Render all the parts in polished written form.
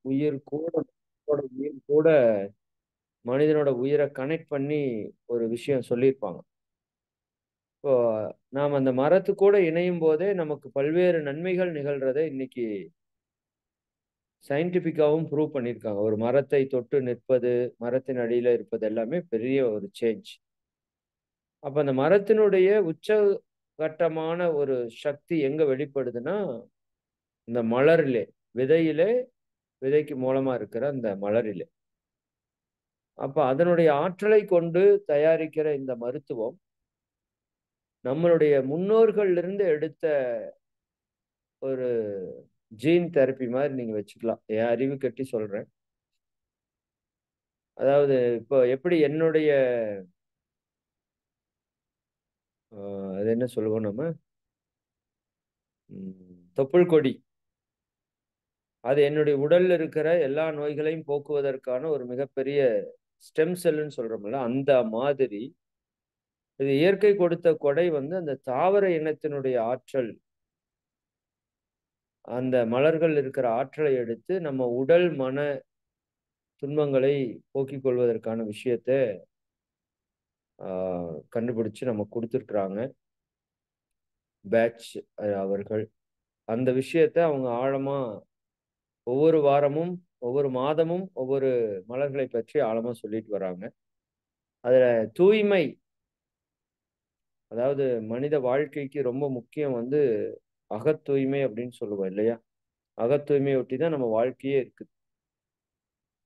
உயிர் கூட உயிர் கூட மனிதனோட உயிரை கனெக்ட் பண்ணி ஒரு விஷயம் சொல்லியிருப்பாங்க. இப்போ நாம் அந்த மரத்து கூட இணையும் போதே நமக்கு பல்வேறு நன்மைகள் நிகழ்றதை இன்னைக்கு சயின்டிபிக்காவும் ப்ரூவ் பண்ணியிருக்காங்க. ஒரு மரத்தை தொட்டு நிற்பது, மரத்தின் அடியில இருப்பது எல்லாமே பெரிய ஒரு சேஞ்ச். அப்ப அந்த மரத்தினுடைய உச்சகட்டமான ஒரு சக்தி எங்க வெளிப்படுதுன்னா, இந்த மலரிலே, விதையிலே, விதைக்கு மூலமா இருக்கிற அந்த மலரிலே. அப்ப அதனுடைய ஆற்றலை கொண்டு தயாரிக்கிற இந்த மருத்துவம், நம்மளுடைய முன்னோர்கள்ல இருந்து எடுத்த ஒரு ஜீன் தெரப்பி மாரி நீங்க வச்சுக்கலாம். என் அறிவு கெட்டி சொல்றேன். அதாவது இப்போ எப்படி என்னுடைய அ அது என்ன சொல்லுவோம் நம்ம? தொப்புள் கொடி. அது என்னுடைய உடல்ல இருக்கிற எல்லா நோய்களையும் போக்குவதற்கான ஒரு மிகப்பெரிய ஸ்டெம் செல்லுன்னு சொல்றோம்ல, அந்த மாதிரி இது இயற்கை கொடுத்த கொடை வந்து அந்த தாவர இனத்தினுடைய ஆற்றல். அந்த மலர்கள் இருக்கிற ஆற்றலை எடுத்து நம்ம உடல், மன துன்பங்களை போக்கிக் கொள்வதற்கான விஷயத்த ஆ கண்டுபிடிச்சு நமக்கு குடுத்துருக்குறாங்க. பேட்ச் அவர்கள். அந்த விஷயத்த அவங்க ஆழமா ஒவ்வொரு வாரமும், ஒவ்வொரு மாதமும், ஒவ்வொரு மலர்களை பற்றி ஆழமா சொல்லிட்டு வராங்க. அதுல தூய்மை, அதாவது மனித வாழ்க்கைக்கு ரொம்ப முக்கியம் வந்து அகத் தூய்மை அப்படின்னு சொல்லுவோம் இல்லையா? அகத் தூய்மைய ஒட்டி தான் நம்ம வாழ்க்கையே இருக்குது.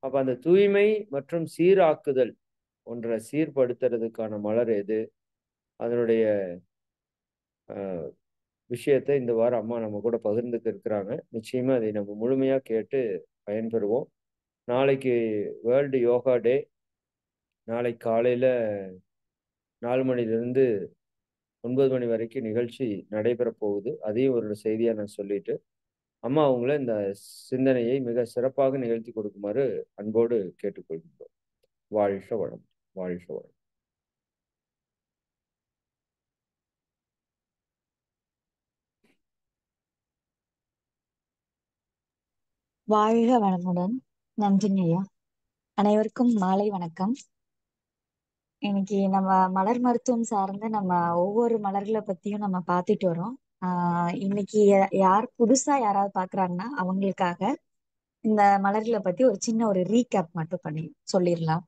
அப்ப அந்த தூய்மை மற்றும் சீராக்குதல் ஒன்ற சீர்படுத்துறதுக்கான மலர் எது? அதனுடைய விஷயத்த இந்த வாரம் அம்மா நம்ம கூட பகிர்ந்துக்க இருக்கிறாங்க. நிச்சயமா அதை நம்ம முழுமையா கேட்டு பயன்பெறுவோம். நாளைக்கு வேர்ல்டு யோகா டே. நாளைக்கு காலையில 4 மணிலிருந்து 9 மணி வரைக்கும் நிகழ்ச்சி நடைபெறப் போகுது. அதையும் ஒரு செய்தியா நான் சொல்லிட்டு, அம்மா உங்கள இந்த சிந்தனையை மிக சிறப்பாக நிகழ்த்தி கொடுக்குமாறு அன்போடு கேட்டுக்கொள்கின்றோம். வாழ்க வளம். வாழ்க வளம். வாழ்க வளமுடன். நன்றிங்க ஐயா. அனைவருக்கும் மாலை வணக்கம். இன்னைக்கு நம்ம மலர் மருத்துவம் சார்ந்து நம்ம ஒவ்வொரு மலர்களை பத்தியும் நம்ம பார்த்துட்டு வரோம். இன்னைக்கு யார் புதுசா யாராவது பாக்குறாங்கன்னா அவங்களுக்காக இந்த மலர்களை பத்தி ஒரு சின்ன ஒரு ரீகேப் மட்டும் பண்ணி சொல்லிடலாம்.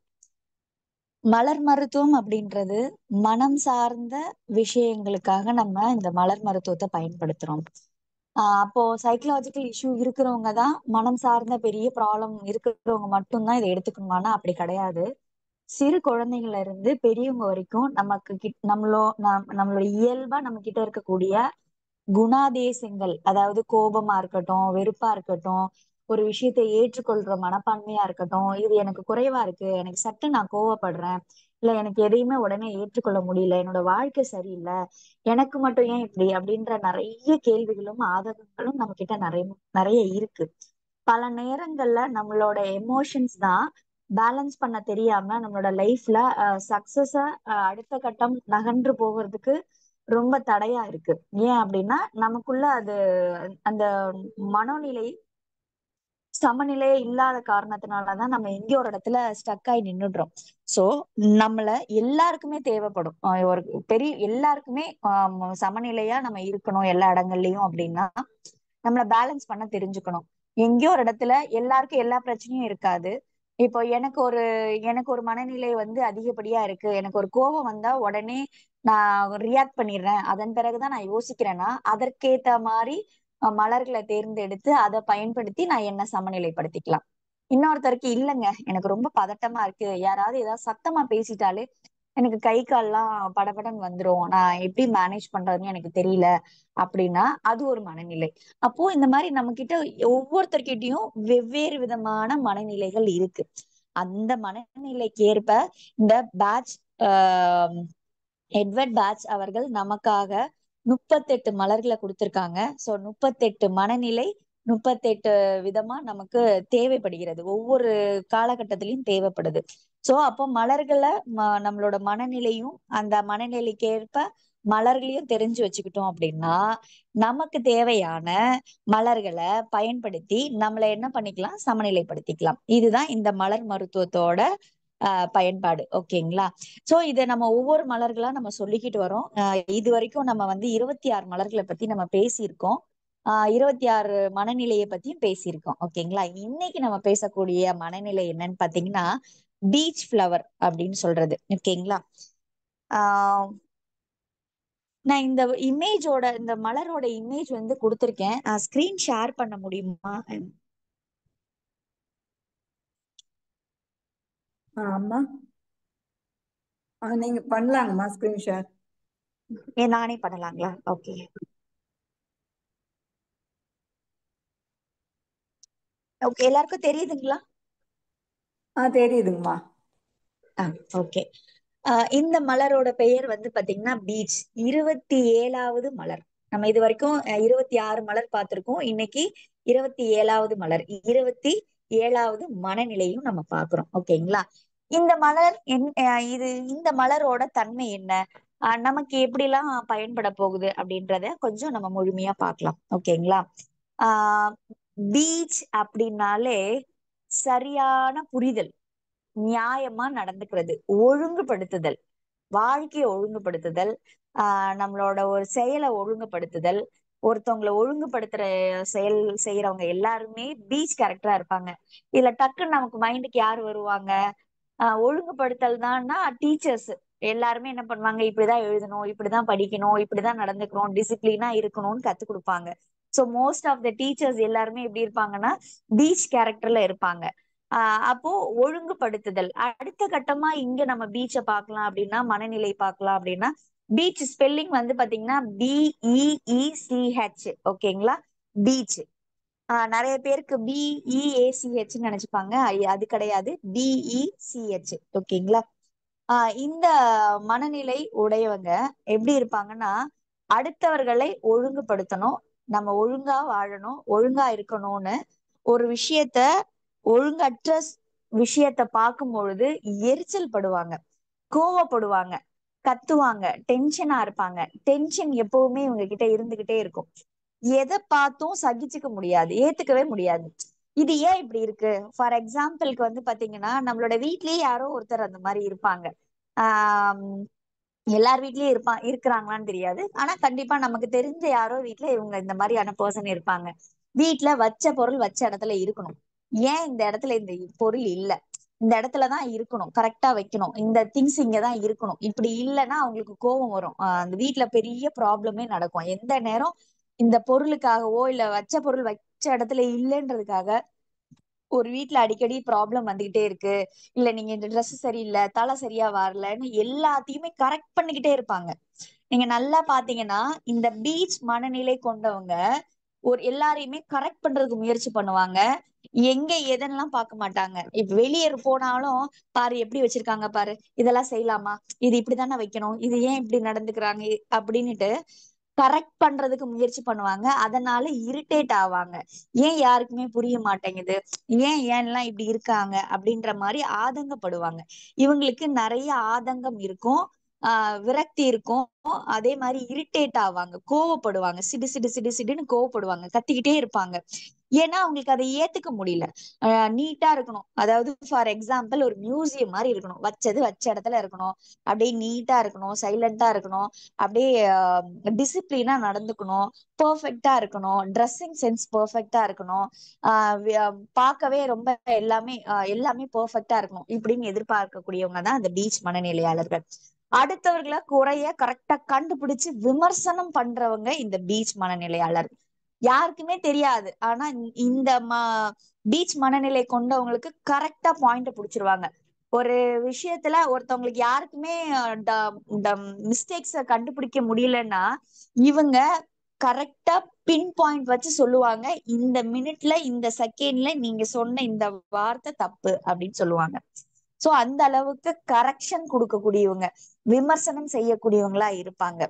மலர் மருத்துவம் அப்படின்றது மனம் சார்ந்த விஷயங்களுக்காக நம்ம இந்த மலர் மருத்துவத்தை பயன்படுத்துறோம். அப்போ சைக்கலாஜிக்கல் இஷ்யூ இருக்கிறவங்க தான், மனம் சார்ந்த பெரிய ப்ராப்ளம் இருக்கிறவங்க மட்டும்தான் இதை எடுத்துக்கணுமானா அப்படி கிடையாது. சிறு குழந்தைங்கள்ல இருந்து பெரியவங்க வரைக்கும் நமக்கு நம்மளோட இயல்பா நம்ம கிட்ட இருக்கக்கூடிய குணாதேசங்கள், அதாவது கோபமா இருக்கட்டும், வெறுப்பா இருக்கட்டும், ஒரு விஷயத்தை ஏற்றுக்கொள்ற மனப்பான்மையா இருக்கட்டும், இது எனக்கு குறைவா இருக்கு, எனக்கு சட்டு நான் கோவப்படுறேன், இல்ல எனக்கு எதையுமே உடனே ஏற்றுக்கொள்ள முடியல, என்னோட வாழ்க்கை சரியில்லை, எனக்கு மட்டும் ஏன் இப்படி அப்படின்ற நிறைய கேள்விகளும் ஆதங்கங்களும் நம்ம கிட்ட நிறைய நிறைய இருக்கு. பல நேரங்கள்ல நம்மளோட எமோஷன்ஸ் தான் பேலன்ஸ் பண்ண தெரியாம நம்மளோட லைஃப்ல சக்சஸ அடுத்த கட்டம் நகன்று போகிறதுக்கு ரொம்ப தடையா இருக்கு. ஏன் அப்படின்னா நமக்குள்ள அது அந்த மனோநிலை சமநிலையே இல்லாத காரணத்தினாலதான் நம்ம எங்கேயோ ஒரு இடத்துல ஸ்டக் ஆகி நின்னுடுறோம். சோ நம்மள எல்லாருக்குமே தேவைப்படும், ஒரு பெரிய எல்லாருக்குமே சமநிலையா நம்ம இருக்கணும் எல்லா இடங்கள்லயும் அப்படின்னா நம்மள பேலன்ஸ் பண்ண தெரிஞ்சுக்கணும். எங்கேயோ ஒரு இடத்துல எல்லாருக்கும் எல்லா பிரச்சனையும் இருக்காது. இப்போ எனக்கு ஒரு மனநிலை வந்து அதிகப்படியா இருக்கு, எனக்கு ஒரு கோபம் வந்தா உடனே நான் ரியாக்ட் பண்ணிடுறேன், அதன் பிறகுதான் நான் யோசிக்கிறேன்னா அதற்கேத்த மாதிரி மலர்களை தேர்ந்தெடுத்து அதை பயன்படுத்தி நான் என்ன சமநிலைப்படுத்திக்கலாம். இன்னொருத்தருக்கு இல்லைங்க, எனக்கு ரொம்ப பதட்டமா இருக்கு, யாராவது ஏதாவது சத்தமா பேசிட்டாலே எனக்கு கை கால்லாம் படபடன்னு வந்துரும், நான் எப்படி மேனேஜ் பண்றதுன்னு எனக்கு தெரியல அப்படின்னா அது ஒரு மனநிலை. அப்போ இந்த மாதிரி நம்ம கிட்ட ஒவ்வொருத்தர்கிட்டயும் வெவ்வேறு விதமான மனநிலைகள் இருக்கு. அந்த மனநிலைக்கு ஏற்ப இந்த பேட்ச் எட்வர்ட் பேட்ச் அவர்கள் நமக்காக 38 மலர்களை கொடுத்திருக்காங்க. சோ 38 மனநிலை, 38 விதமா நமக்கு தேவைப்படுகிறது, ஒவ்வொரு காலகட்டத்திலையும் தேவைப்படுது. சோ அப்போ மலர்களை நம்மளோட மனநிலையும் அந்த மனநிலைக்கு ஏற்ப மலர்களையும் தெரிஞ்சு வச்சுக்கிட்டோம் அப்படின்னா நமக்கு தேவையான மலர்களை பயன்படுத்தி நம்மளை என்ன பண்ணிக்கலாம், சமநிலைப்படுத்திக்கலாம். இதுதான் இந்த மலர் மருத்துவத்தோட பயன்பாடு. ஓகேங்களா? சோ இதை நம்ம ஒவ்வொரு மலர்களா நம்ம சொல்லிக்கிட்டு வரோம். இது வரைக்கும் நம்ம வந்து 26 மலர்களை பத்தி நம்ம பேசியிருக்கோம். 26 மனநிலையை பத்தியும் பேசியிருக்கோம். ஓகேங்களா? இன்னைக்கு நம்ம பேசக்கூடிய மனநிலை என்னன்னு பாத்தீங்கன்னா பீச் ஃபிளவர் அப்படின்னு சொல்றது. ஓகேங்களா? ஆஹ் நான் இந்த மலரோட இமேஜ் வந்து கொடுத்திருக்கேன். ஸ்கிரீன் ஷேர் பண்ண முடியுமா? ஆமா, நீங்க பண்ணலாங்கம்மா ஸ்கிரீன் ஷேர். நானே பண்ணலாங்களா? ஓகே. ஓகே, எல்லாருக்கும் தெரியுதுங்களா? தெரியுதுங்கம்மா. ஓகே. இந்த மலரோட பெயர் வந்து பாத்தீங்கன்னா பீச். 27வது மலர். நம்ம இது வரைக்கும் 26 மலர் பார்த்திருக்கோம். இன்னைக்கு 27வது மலர், 27வது மனநிலையும் நம்ம பாக்குறோம். ஓகேங்களா? இந்த மலர் இந்த மலரோட தன்மை என்ன, நமக்கு எப்படி எல்லாம் பயன்பட போகுது அப்படின்றத கொஞ்சம் நம்ம முழுமையா பார்க்கலாம். ஓகேங்களா? ஆஹ் பீச் அப்படின்னாலே சரியான புரிதல், நியாயமா நடந்துக்கிறது, ஒழுங்குபடுத்துதல், வாழ்க்கையை ஒழுங்குபடுத்துதல், நம்மளோட ஒரு செயலை ஒழுங்குபடுத்துதல். ஒருத்தவங்களை ஒழுங்குபடுத்துற செயல் செய்யறவங்க எல்லாருமே பீச் கேரக்டரா இருப்பாங்க. இதுல டக்குன்னு நமக்கு மைண்டுக்கு யாரு வருவாங்க? ஒழுங்குபடுத்தல் தான்னா டீச்சர்ஸ் எல்லாருமே என்ன பண்ணுவாங்க, இப்படிதான் எழுதணும், இப்படிதான் படிக்கணும், இப்படிதான் நடந்துக்கணும், டிசிப்ளினா இருக்கணும்னு கத்து கொடுப்பாங்க. So most of the teachers எல்லாருமே எப்படி இருப்பாங்கன்னா பீச் கேரக்டர்ல இருப்பாங்க. அப்போ ஒழுங்குபடுத்துதல் அடுத்த கட்டமா இங்க நம்ம பீச்சை பார்க்கலாம் அப்படின்னா, மனநிலை பார்க்கலாம் அப்படின்னா, பீச் ஸ்பெல்லிங் வந்து பாத்தீங்கன்னா BEECH. ஓகேங்களா? பீச். நிறைய பேருக்கு BEACH நினைச்சுப்பாங்க. அது கிடையாது, BECH. ஓகேங்களா? இந்த மனநிலை உடையவங்க எப்படி இருப்பாங்கன்னா, அடுத்தவர்களை ஒழுங்குபடுத்தணும், நம்ம ஒழுங்கா வாழணும், ஒழுங்கா இருக்கணும்னு ஒரு ஒழுங்கற்ற விஷயத்த பார்க்கும் பொழுது எரிச்சல் படுவாங்க, கோவப்படுவாங்க, கத்துவாங்க, டென்ஷனா இருப்பாங்க. டென்ஷன் எப்பவுமே இவங்க கிட்ட இருந்துகிட்டே இருக்கும். எதை பார்த்தும் சகிச்சுக்க முடியாது, ஏத்துக்கவே முடியாது. இது ஏன் இப்படி இருக்கு? ஃபார் எக்ஸாம்பிளுக்கு வந்து பாத்தீங்கன்னா, நம்மளோட வீட்லயே யாரோ ஒருத்தர் அந்த மாதிரி இருப்பாங்க. ஆஹ் எல்லார் வீட்லயும் இருக்கிறாங்களான்னு தெரியாது. ஆனா கண்டிப்பா நமக்கு தெரிஞ்ச யாரோ வீட்ல இவங்க இந்த மாதிரியான பர்சன் இருப்பாங்க. வீட்ல வச்ச பொருள் வச்ச இடத்துல இருக்கணும். ஏன் இந்த இடத்துல இந்த பொருள் இல்ல, இந்த இடத்துலதான் இருக்கணும், கரெக்டா வைக்கணும், இந்த திங்ஸ் இங்கதான் இருக்கணும், இப்படி இல்லைன்னா அவங்களுக்கு கோபம் வரும். அந்த வீட்ல பெரிய ப்ராப்ளமே நடக்கும். எந்த நேரம் இந்த பொருளுக்காகவோ இல்ல வச்ச பொருள் வச்ச இடத்துல இல்லைன்றதுக்காக ஒரு வீட்ல அடிக்கடி ப்ராப்ளம் வந்துகிட்டே இருக்கு, இல்ல நீங்க இந்த ட்ரெஸ் சரியில்லை, தலை சரியா வரலன்னு எல்லாத்தையுமே கரெக்ட் பண்ணிக்கிட்டே இருப்பாங்க. நீங்க நல்லா பாத்தீங்கன்னா இந்த பீச் மனநிலை கொண்டவங்க எல்லாரையுமே கரெக்ட் பண்றதுக்கு முயற்சி பண்ணுவாங்க. எங்க எதெல்லாம் பார்க்க மாட்டாங்க. இப்ப வெளியே போனாலும் பாரு எப்படி வச்சிருக்காங்க பாரு, இதெல்லாம் செய்யலாமா, இது இப்படித்தானே வைக்கணும், இது ஏன் இப்படி நடந்துக்கிறாங்க அப்படின்னுட்டு கரெக்ட் பண்றதுக்கு முயற்சி பண்ணுவாங்க. அதனால இரிட்டேட் ஆவாங்க. ஏன் யாருக்குமே புரிய மாட்டேங்குது, ஏன்லாம் இப்படி இருக்காங்க அப்படின்ற மாதிரி ஆதங்கப்படுவாங்க. இவங்களுக்கு நிறைய ஆதங்கம் இருக்கும், விரக்தி இருக்கும். அதே மாதிரி இரிட்டேட் ஆவாங்க, கோவப்படுவாங்க, சிடு சிடு சிடு சிடுன்னு கோவப்படுவாங்க, கத்திக்கிட்டே இருப்பாங்க. ஏன்னா அவங்களுக்கு அதை ஏத்துக்க முடியல. நீட்டா இருக்கணும், அதாவது ஃபார் எக்ஸாம்பிள் ஒரு மியூசியம் மாதிரி இருக்கணும், வச்சது வச்ச இடத்துல இருக்கணும், அப்படியே நீட்டா இருக்கணும், சைலண்டா இருக்கணும், அப்படியே டிசிப்ளினா நடந்துக்கணும், பெர்ஃபெக்டா இருக்கணும், ட்ரெஸ்ஸிங் சென்ஸ் பெர்ஃபெக்டா இருக்கணும், பார்க்கவே ரொம்ப எல்லாமே பெர்ஃபெக்டா இருக்கணும், இப்படின்னு எதிர்பார்க்கக்கூடியவங்க தான் அந்த பீச் மனநிலையாளர்கள். அடுத்தவர்களை குறைய கரெக்டா கண்டுபிடிச்சு விமர்சனம் பண்றவங்க இந்த பீச் மனநிலையாளர். யாருக்குமே தெரியாது, ஆனா இந்த பீச் மனநிலை கொண்டவங்களுக்கு கரெக்டா பாயிண்ட புடிச்சிருவாங்க. ஒரு விஷயத்துல ஒருத்தவங்களுக்கு யாருக்குமே மிஸ்டேக்ஸ கண்டுபிடிக்க முடியலன்னா இவங்க கரெக்டா பின் பாயிண்ட் வச்சு சொல்லுவாங்க, இந்த மினிட்ல இந்த செகண்ட்ல நீங்க சொன்ன இந்த வார்த்தை தப்பு அப்படின்னு சொல்லுவாங்க. சோ அந்த அளவுக்கு கரெக்ஷன் கொடுக்கக்கூடியவங்க, விமர்சனம் செய்யக்கூடியவங்களா இருப்பாங்க.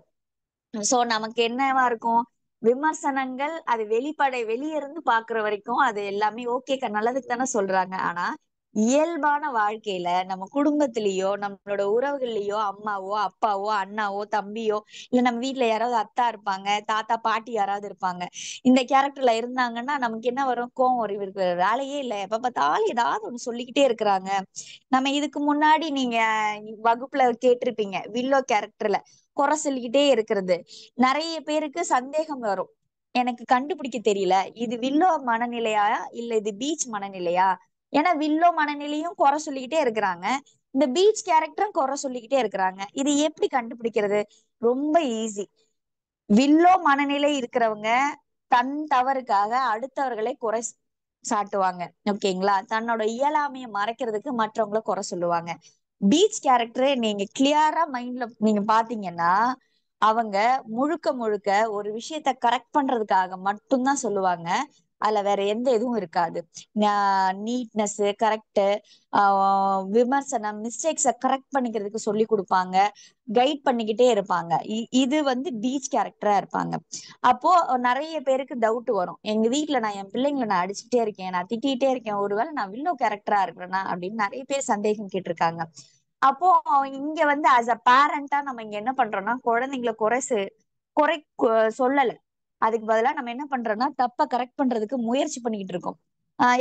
சோ நமக்கு என்னவா இருக்கும், விமர்சனங்கள் அது வெளியிருந்து பாக்குற வரைக்கும் அது எல்லாமே ஓகே, நல்லதுக்கு தானே சொல்றாங்க. ஆனா இயல்பான வாழ்க்கையில நம்ம குடும்பத்திலயோ நம்மளோட உறவுகள்லயோ அம்மாவோ அப்பாவோ அண்ணாவோ தம்பியோ இல்ல நம்ம வீட்ல யாராவது அத்தா இருப்பாங்க, தாத்தா பாட்டி யாராவது இருப்பாங்க. இந்த கேரக்டர்ல இருந்தாங்கன்னா நமக்கு என்ன வரும்? கோவம் வரும். இவருக்கு வேலையே இல்ல, எப்ப பார்த்தாலும் ஏதாவது ஒண்ணு சொல்லிக்கிட்டே இருக்கிறாங்க. நம்ம இதுக்கு முன்னாடி நீங்க வகுப்புல கேட்டிருப்பீங்க, வில்லோ கேரக்டர்ல குறை சொல்லிக்கிட்டே இருக்கிறது. நிறைய பேருக்கு சந்தேகம் வரும், எனக்கு கண்டுபிடிக்க தெரியல, இது வில்லோ மனநிலையா இல்ல இது பீச் மனநிலையா. ஏன்னா வில்லோ மனநிலையும் குறை சொல்லிக்கிட்டே இருக்கிறாங்க, இந்த பீச் கேரக்டரும் குறை சொல்லிக்கிட்டே இருக்கிறாங்க. இது எப்படி கண்டுபிடிக்கிறது? ரொம்ப ஈஸி. வில்லோ மனநிலை இருக்கிறவங்க தன் தவறுக்காக அடுத்தவர்களை குறை சாட்டுவாங்க. ஓகேங்களா? தன்னோட இயலாமையை மறைக்கிறதுக்கு மற்றவங்கள குறை சொல்லுவாங்க. பீச் கேரக்டர் நீங்க கிளியரா மைண்ட்ல நீங்க பாத்தீங்கன்னா, அவங்க முழுக்க முழுக்க ஒரு விஷயத்த கரெக்ட் பண்றதுக்காக மட்டும்தான் சொல்லுவாங்க. அதுல வேற எந்த இதுவும் இருக்காது. நீட்னஸ், கரெக்ட், விமர்சனம், மிஸ்டேக்ஸ கரெக்ட் பண்ணிக்கிறதுக்கு சொல்லி கொடுப்பாங்க, கைட் பண்ணிக்கிட்டே இருப்பாங்க. இது வந்து பீச் கேரக்டரா இருப்பாங்க. அப்போ நிறைய பேருக்கு டவுட் வரும், எங்க வீட்ல நான் என் பிள்ளைங்களை நான் அடிச்சுட்டே இருக்கேன், நான் திட்டிகிட்டே இருக்கேன், ஒருவேளை நான் வில்லோ கேரக்டரா இருக்கிறேன்னா அப்படின்னு நிறைய பேர் சந்தேகம் கேட்டிருக்காங்க. அப்போ இங்க வந்து ஆஸ் அ பேரண்டா நம்ம இங்க என்ன பண்றோம்னா, குழந்தைங்களை குறை சொல்லல, அதுக்கு பதிலா நம்ம என்ன பண்றோம்னா தப்ப கரெக்ட் பண்றதுக்கு முயற்சி பண்ணிக்கிட்டு இருக்கோம்.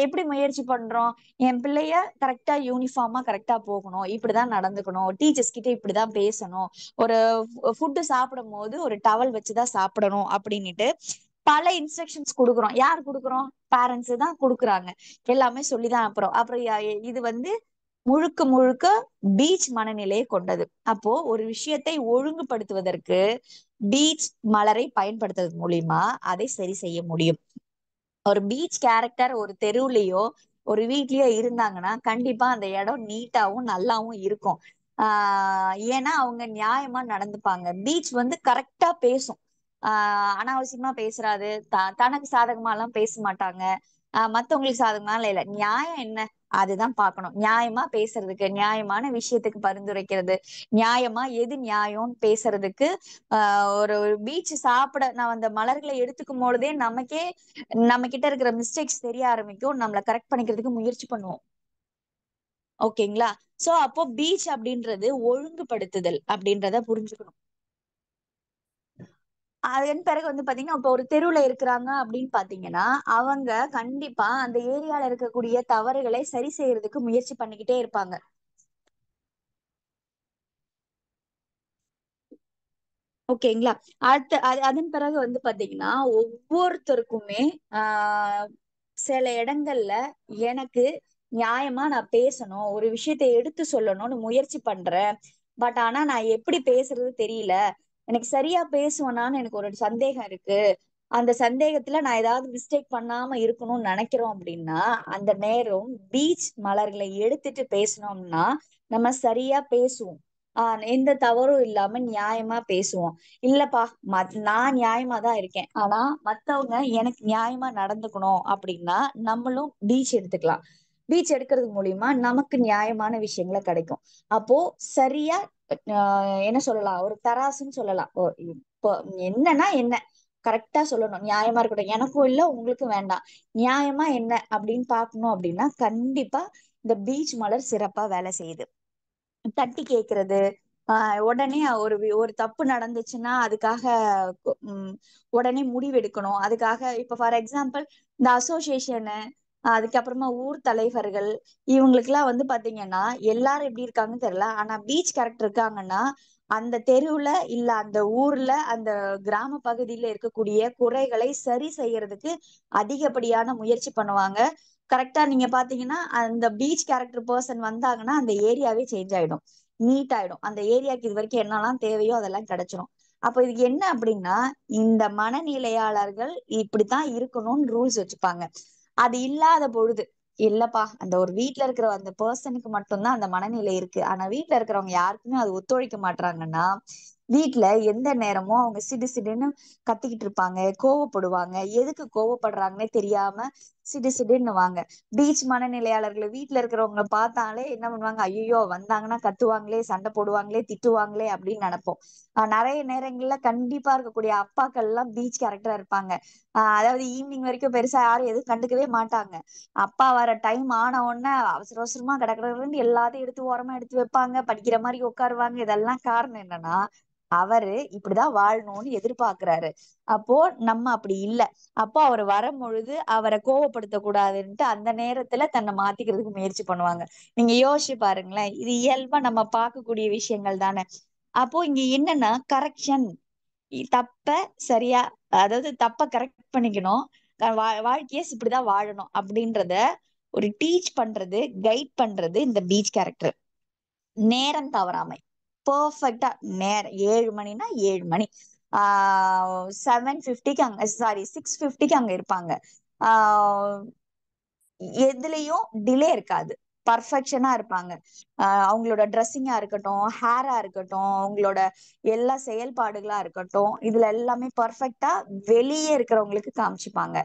எப்படி முயற்சி பண்றோம்? என் பிள்ளைய கரெக்டா யூனிஃபார்மா கரெக்டா போகணும், இப்படிதான் நடந்துக்கணும், டீச்சர்ஸ் கிட்ட இப்படிதான் பேசணும், ஒரு ஃபுட்டு சாப்பிடும் போது ஒரு டவல் வச்சுதான் சாப்பிடணும் அப்படின்னுட்டு பல இன்ஸ்ட்ரக்ஷன்ஸ் கொடுக்குறோம். யார் கொடுக்குறோம்? பேரண்ட்ஸ் தான் கொடுக்குறாங்க. எல்லாமே சொல்லிதான் அப்புறம் அப்புறம் இது வந்து முழுக்க முழுக்க பீச் மனநிலையை கொண்டது. அப்போ ஒரு விஷயத்தை ஒழுங்குபடுத்துவதற்கு பீச் மலரை பயன்படுத்துறது மூலியமா அதை சரி செய்ய முடியும். ஒரு பீச் கேரக்டர் ஒரு தெருவுலயோ ஒரு வீட்லயோ இருந்தாங்கன்னா கண்டிப்பா அந்த இடம் நீட்டாவும் நல்லாவும் இருக்கும். ஏன்னா அவங்க நியாயமா நடந்துப்பாங்க. பீச் வந்து கரெக்டா பேசும். அனாவசியமா பேசுறாது, தனக்கு சாதகமா எல்லாம் பேச மாட்டாங்க. மத்தவங்களுக்கு சாதகமா இல்ல, நியாயம் என்ன அதுதான் பார்க்கணும். நியாயமா பேசுறதுக்கு, நியாயமான விஷயத்துக்கு பரிந்துரைக்கிறது, நியாயமா எது நியாயம்னு பேசுறதுக்கு. ஒரு பீச் சாப்பிட நான் அந்த மலர்களை எடுத்துக்கும் பொழுதே நமக்கே நம்ம கிட்ட இருக்கிற மிஸ்டேக்ஸ் தெரிய ஆரம்பிக்கும், நம்மளை கரெக்ட் பண்ணிக்கிறதுக்கு முயற்சி பண்ணுவோம். ஓகேங்களா? சோ அப்போ பீச் அப்படின்றது ஒழுங்குபடுத்துதல் அப்படின்றத புரிஞ்சுக்கணும். அதன் பிறகு வந்து பாத்தீங்கன்னா, இப்ப ஒரு தெருவுல இருக்கிறாங்க அப்படின்னு பாத்தீங்கன்னா, அவங்க கண்டிப்பா அந்த ஏரியால இருக்கக்கூடிய தவறுகளை சரி செய்யறதுக்கு முயற்சி பண்ணிக்கிட்டே இருப்பாங்க. ஓகேங்களா? அதன் பிறகு வந்து பாத்தீங்கன்னா, ஒவ்வொருத்தருக்குமே ஆஹ் சில இடங்கள்ல எனக்கு நியாயமா நான் பேசணும், ஒரு விஷயத்தை எடுத்து சொல்லணும்னு முயற்சி பண்றேன். பட் ஆனா நான் எப்படி பேசுறது தெரியல, எனக்கு சரியா பேசுவேனான்னு எனக்கு ஒரு சந்தேகம் இருக்கு. அந்த சந்தேகத்துல நான் ஏதாவது மிஸ்டேக் பண்ணாம இருக்கணும்னு நினைக்கிறோம் அப்படின்னா, அந்த நேரம் பீச் மலர்களை எடுத்துட்டு பேசணும்னா நம்ம சரியா பேசுவோம். எந்த தவறும் இல்லாம நியாயமா பேசுவோம். இல்லப்பா, நான் நியாயமா தான் இருக்கேன், ஆனா மத்தவங்க எனக்கு நியாயமா நடந்துக்கணும் அப்படின்னா நம்மளும் பீச் எடுத்துக்கலாம். பீச் எடுக்கிறது மூலியமா நமக்கு நியாயமான விஷயங்களை கிடைக்கும். அப்போ சரியா என்ன சொல்லலாம், ஒரு தராசுன்னு சொல்லலாம். இப்போ என்னன்னா என்ன கரெக்டா சொல்லணும், நியாயமா இருக்கட்டும், எனக்கும் இல்ல உங்களுக்கும் வேண்டாம், நியாயமா என்ன அப்படின்னு பாக்கணும். அப்படின்னா கண்டிப்பா இந்த பீச் மலர் சிறப்பா வேலை செய்யுது. தட்டி கேக்குறது, உடனே ஒரு தப்பு நடந்துச்சுன்னா அதுக்காக உம் உடனே முடிவெடுக்கணும். அதுக்காக இப்ப ஃபார் எக்ஸாம்பிள் இந்த அசோசியேஷனு, அதுக்கப்புறமா ஊர் தலைவர்கள், இவங்களுக்கு எல்லாம் வந்து பாத்தீங்கன்னா எல்லாரும் எப்படி இருக்காங்கன்னு தெரியல, ஆனா பீச் கேரக்டர் இருக்காங்கன்னா அந்த தெருவுல இல்ல அந்த ஊர்ல அந்த கிராம பகுதியில இருக்கக்கூடிய குறைகளை சரி செய்யறதுக்கு அதிகப்படியான முயற்சி பண்ணுவாங்க. கரெக்டா நீங்க பாத்தீங்கன்னா அந்த பீச் கேரக்டர் பர்சன் வந்தாங்கன்னா அந்த ஏரியாவே சேஞ்ச் ஆயிடும், நீட் ஆயிடும். அந்த ஏரியாக்கு இது வரைக்கும் என்னெல்லாம் தேவையோ அதெல்லாம் கிடைச்சிரும். அப்ப இதுக்கு என்ன அப்படின்னா, இந்த மனநிலையாளர்கள் இப்படித்தான் இருக்கணும்னு ரூல்ஸ் வச்சுப்பாங்க. அது இல்லாத பொழுது, இல்லப்பா அந்த ஒரு வீட்டுல இருக்கிற அந்த பர்சனுக்கு மட்டும்தான் அந்த மனநிலை இருக்கு, ஆனா வீட்டுல இருக்கிறவங்க யாருக்குமே அது ஒத்துழைக்க மாட்டாங்கன்னா வீட்ல எந்த நேரமும் அவங்க சிடு சிடுன்னு கத்திக்கிட்டு இருப்பாங்க, கோவப்படுவாங்க. எதுக்கு கோவப்படுறாங்கன்னே தெரியாம சிடு சிடுன்னுவாங்க. பீச் மனநிலையாளர்கள் வீட்ல இருக்கிறவங்க பார்த்தாலே என்ன பண்ணுவாங்க, ஐயோ வந்தாங்கன்னா கத்துவாங்களே, சண்டை போடுவாங்களே, திட்டுவாங்களே அப்படின்னு நினைப்போம். நிறைய நேரங்கள்ல கண்டிப்பா இருக்கக்கூடிய அப்பாக்கள் எல்லாம் பீச் கேரக்டரா இருப்பாங்க. அதாவது ஈவினிங் வரைக்கும் பெருசா யாரும் எதுவும் கண்டுக்கவே மாட்டாங்க. அப்பா வர டைம் ஆன உடனே அவசர அவசரமா கடற்கடன்னு எல்லாத்தையும் எடுத்து ஓரமா எடுத்து வைப்பாங்க, படிக்கிற மாதிரி உட்காருவாங்க. இதெல்லாம் காரணம் என்னன்னா, அவரு இப்படிதான் வாழணும்னு எதிர்பார்க்கிறாரு. அப்போ நம்ம அப்படி இல்ல. அப்போ அவர் வரும் பொழுது அவரை கோவப்படுத்த கூடாதுன்ட்டு அந்த நேரத்துல தன்னை மாத்திக்கிறதுக்கு முயற்சி பண்ணுவாங்க. நீங்க யோசிச்சு பாருங்களேன், இது இயல்பா நம்ம பார்க்கக்கூடிய விஷயங்கள் தானே. அப்போ இங்க என்னன்னா கரெக்ஷன், தப்ப சரியா, அதாவது தப்ப கரெக்ட் பண்ணிக்கணும், வாழ்க்கைய இப்படிதான் வாழணும் அப்படின்றத ஒரு டீச் பண்றது, கைட் பண்றது இந்த பீச் கேரக்டர். நேரம் தவறாமை, பெர்ஃபெக்டா நேரம் 7 மணினா 7 மணி, 7:50க்கு அங்க, சாரி 6:50க்கு அங்க இருப்பாங்க. ஆஹ் எதுலயும் டிலே இருக்காது, பர்ஃபெக்ஷனா இருப்பாங்க. அவங்களோட ட்ரெஸ்ஸிங்கா இருக்கட்டும், ஹேரா இருக்கட்டும், அவங்களோட எல்லா செயல்பாடுகளா இருக்கட்டும், இதுல எல்லாமே பர்ஃபெக்டா வெளியே இருக்கிறவங்களுக்கு காமிச்சுப்பாங்க.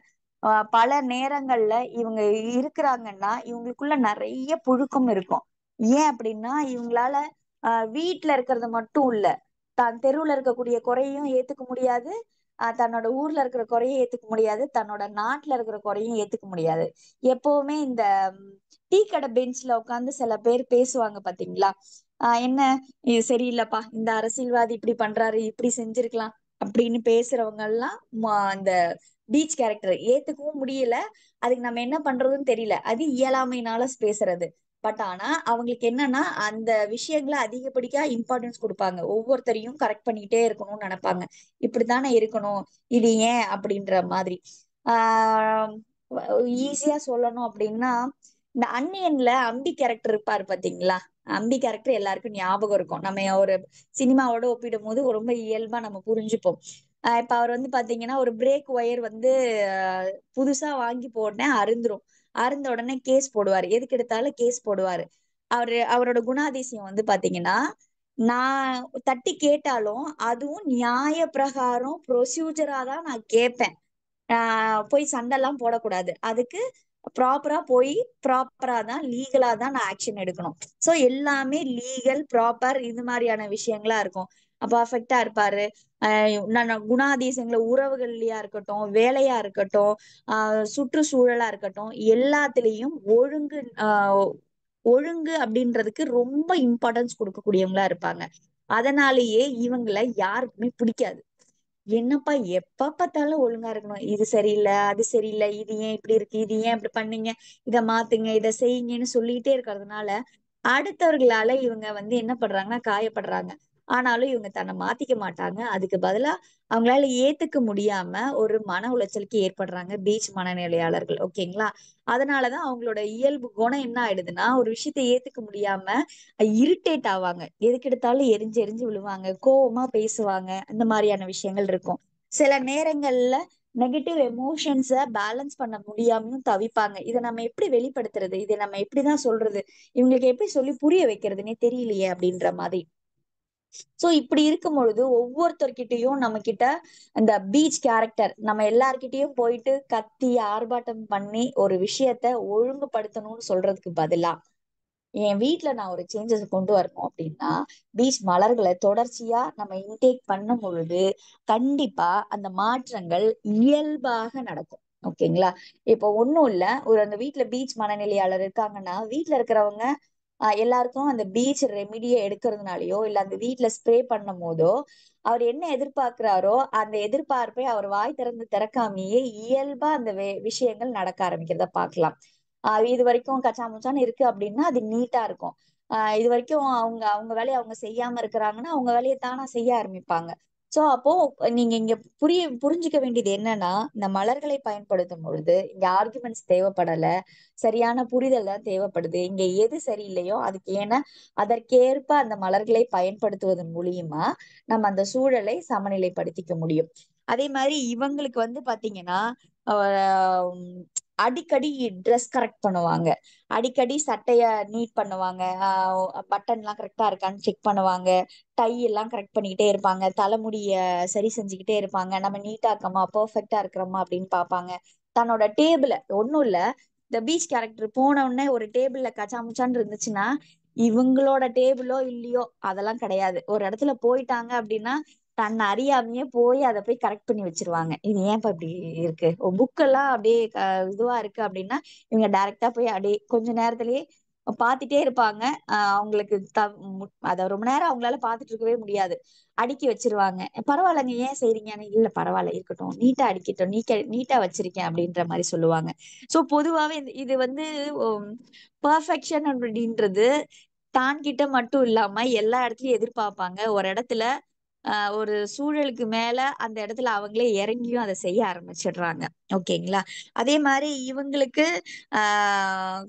பல நேரங்கள்ல இவங்க இருக்கிறாங்கன்னா இவங்களுக்குள்ள நிறைய புழுக்கம் இருக்கும். ஏன் அப்படின்னா இவங்களால வீட்டுல இருக்கிறது மட்டும் இல்ல, தான் தெருவுல இருக்கக்கூடிய குறையும் ஏத்துக்க முடியாது, தன்னோட ஊர்ல இருக்கிற குறையும் ஏத்துக்க முடியாது, தன்னோட நாட்டுல இருக்கிற குறையும் ஏத்துக்க முடியாது. எப்பவுமே இந்த டீ கடை பெஞ்ச்ல உட்காந்து சில பேர் பேசுவாங்க பாத்தீங்களா, என்ன இது சரியில்லைப்பா, இந்த அரசியல்வாதி இப்படி பண்றாரு, இப்படி செஞ்சிருக்கலாம் அப்படின்னு பேசுறவங்க எல்லாம் அந்த பீச் கேரக்டர் ஏத்துக்கவும் முடியல. அதுக்கு நம்ம என்ன பண்றதுன்னு தெரியல, அது இயலாமையினால பேசுறது. பட் ஆனா அவங்களுக்கு என்னன்னா அந்த விஷயங்களை அதிகப்படியா இம்பார்ட்டன்ஸ் கொடுப்பாங்க, ஒவ்வொருத்தரையும் கரெக்ட் பண்ணிட்டே இருக்கணும்னு நினைப்பாங்க, இப்படித்தானே இருக்கணும், இது ஏன் அப்படின்ற மாதிரி. ஆஹ் ஈஸியா சொல்லணும் அப்படின்னா, இந்த அந்நியன்ல அம்பி கேரக்டர் இருப்பாரு பாத்தீங்களா. அம்பி கேரக்டர் எல்லாருக்கும் ஞாபகம் இருக்கும், நம்ம ஒரு சினிமாவோட ஒப்பிடும் போது ரொம்ப இயல்பா நம்ம புரிஞ்சுப்போம். இப்ப அவர் வந்து பாத்தீங்கன்னா ஒரு பிரேக் ஒயர் வந்து புதுசா வாங்கி போடனே அருந்துரும், அருந்த உடனே கேஸ் போடுவாரு, எதுக்கு எடுத்தாலும் கேஸ் போடுவாரு. அவரோட குணாதிசயம் வந்து பாத்தீங்கன்னா, நான் தட்டி கேட்டாலும் அதுவும் நியாய பிரகாரம் ப்ரொசீஜரா தான் நான் கேட்பேன், போய் சண்டைலாம் போடக்கூடாது, அதுக்கு ப்ராப்பரா போய் ப்ராப்பரா தான் லீகலா தான் நான் ஆக்ஷன் எடுக்கணும். சோ எல்லாமே லீகல் ப்ராப்பர் இது மாதிரியான விஷயங்களா இருக்கும். பர்ஃபெக்டா இருப்பாரு. நான் குணாதிசயங்கள உறவுகள்லயா இருக்கட்டும், வேலையா இருக்கட்டும், சுற்றுச்சூழலா இருக்கட்டும், எல்லாத்துலயும் ஒழுங்கு அப்படின்றதுக்கு ரொம்ப இம்பார்ட்டன்ஸ் கொடுக்கக்கூடியவங்களா இருப்பாங்க. அதனாலேயே இவங்களை யாருக்குமே பிடிக்காது. என்னப்பா எப்ப பார்த்தாலும் ஒழுங்கா இருக்கணும், இது சரியில்லை அது சரியில்லை, இது ஏன் இப்படி இருக்கு, இது ஏன் இப்படி பண்ணீங்க, இதை மாத்துங்க, இதை செய்யுங்கன்னு சொல்லிட்டே இருக்கிறதுனால அடுத்தவர்களால இவங்க வந்து என்ன பண்றாங்கன்னா காயப்படுறாங்க. ஆனாலும் இவங்க தன்னை மாத்திக்க மாட்டாங்க, அதுக்கு பதிலா அவங்களால ஏத்துக்க முடியாம ஒரு மன உளைச்சலுக்கு ஏற்படுறாங்க பீச் மனநிலையாளர்கள். ஓகேங்களா. அதனாலதான் அவங்களோட இயல்பு குணம் என்ன ஆயிடுதுன்னா, ஒரு விஷயத்தை ஏத்துக்க முடியாம இரிட்டேட் ஆவாங்க, எதுக்கு எடுத்தாலும் எரிஞ்சு எரிஞ்சு விழுவாங்க, கோவமா பேசுவாங்க, இந்த மாதிரியான விஷயங்கள் இருக்கும். சில நேரங்கள்ல நெகட்டிவ் எமோஷன்ஸ பேலன்ஸ் பண்ண முடியாமலும் தவிப்பாங்க. இதை நம்ம எப்படி வெளிப்படுத்துறது, இதை நம்ம எப்படிதான் சொல்றது, இவங்களுக்கு எப்படி சொல்லி புரிய வைக்கிறதுனே தெரியலையே அப்படின்ற மாதிரி. சோ இப்படி இருக்கும் பொழுது ஒவ்வொருத்தர்கிட்டயும் நம்ம கிட்ட அந்த பீச் கேரக்டர் நம்ம எல்லார்கிட்டயும் போயிட்டு கத்தி ஆர்ப்பாட்டம் பண்ணி ஒரு விஷயத்த ஒழுங்குபடுத்தணும்னு சொல்றதுக்கு பதிலா, என் வீட்டுல நான் ஒரு சேஞ்சஸ் கொண்டு வரணும் அப்படின்னா பீச் மலர்களை தொடர்ச்சியா நம்ம இன்டேக் பண்ணும் பொழுது கண்டிப்பா அந்த மாற்றங்கள் இயல்பாக நடக்கும். ஓகேங்களா. இப்போ ஒண்ணும் இல்ல, ஒரு அந்த வீட்டுல பீச் மனநிலையாளர் இருக்காங்கன்னா வீட்டுல இருக்கிறவங்க எல்லாருக்கும் அந்த பீச் ரெமிடியை எடுக்கிறதுனாலயோ இல்ல அந்த வீட்டுல ஸ்ப்ரே பண்ணும் போதோ அவர் என்ன எதிர்பார்க்கிறாரோ அந்த எதிர்பார்ப்பை அவர் வாய் திறந்து திறக்காமையே இயல்பா அந்த விஷயங்கள் நடக்க ஆரம்பிக்கிறத பார்க்கலாம். இது வரைக்கும் கச்சா முச்சான்னு இருக்கு அப்படின்னா அது நீட்டா இருக்கும். இது வரைக்கும் அவங்க அவங்க வேலையை அவங்க செய்யாம இருக்கிறாங்கன்னா அவங்க வேலையை தானா செய்ய ஆரம்பிப்பாங்க. சோ அப்போ நீங்க இங்க புரிஞ்சுக்க வேண்டியது என்னன்னா, இந்த மலர்களை பயன்படுத்தும் பொழுது இங்க ஆர்குமெண்ட்ஸ் தேவைப்படல, சரியான புரிதல் தான் தேவைப்படுது. இங்க எது சரியில்லையோ அதுக்கு ஏன்னா அதற்கேற்ப அந்த மலர்களை பயன்படுத்துவதன் மூலியமா நம்ம அந்த சூழலை சமநிலைப்படுத்திக்க முடியும். அதே மாதிரி இவங்களுக்கு வந்து பாத்தீங்கன்னா அடிக்கடி ட்ரெஸ் கரெக்ட் பண்ணுவாங்க, அடிக்கடி சட்டைய நீட் பண்ணுவாங்க, பட்டன் எல்லாம் கரெக்டா இருக்கான்னு செக் பண்ணுவாங்க, டை எல்லாம் கரெக்ட் பண்ணிக்கிட்டே இருப்பாங்க, தலைமுடிய சரி செஞ்சுக்கிட்டே இருப்பாங்க, நம்ம நீட்டா இருக்கோமா பெர்ஃபெக்டா இருக்கிறோமா அப்படின்னு பாப்பாங்க. தன்னோட டேபிள ஒண்ணும் இல்ல, இந்த பீச் கேரக்டர் போன உடனே ஒரு டேபிள்ல கச்சாமுச்சான்னு இருந்துச்சுன்னா இவங்களோட டேபிளோ இல்லையோ அதெல்லாம் கிடையாது. ஒரு இடத்துல போயிட்டாங்க அப்படின்னா தன்னை அறியாமையே போய் அதை போய் கரெக்ட் பண்ணி வச்சிருவாங்க. இது ஏன்ப்பா இப்படி இருக்கு, புக் எல்லாம் அப்படியே இதுவா இருக்கு அப்படின்னா இவங்க டைரக்டா போய் அப்படியே கொஞ்ச நேரத்திலேயே பாத்துட்டே இருப்பாங்க. அவங்களுக்கு அத ரொம்ப நேரம் அவங்களால பாத்துட்டு இருக்கவே முடியாது, அடுக்கி வச்சிருவாங்க. பரவாயில்லைங்க ஏன் செய்றீங்கன்னு, இல்ல பரவாயில்ல இருக்கட்டும், நீட்டா அடிக்கட்டும், நீட்டா வச்சிருக்கேன் அப்படின்ற மாதிரி சொல்லுவாங்க. சோ பொதுவாவே இது வந்து பர்ஃபெக்ஷன் அப்படின்றது தான் கிட்ட மட்டும் இல்லாம எல்லா இடத்துலயும் எதிர்பார்ப்பாங்க. ஒரு இடத்துல ஒரு சூழலுக்கு மேல அந்த இடத்துல அவங்களே இறங்கியும் அதை செய்ய ஆரம்பிச்சிடுறாங்க. ஓகேங்களா? அதே மாதிரி இவங்களுக்கு ஆஹ்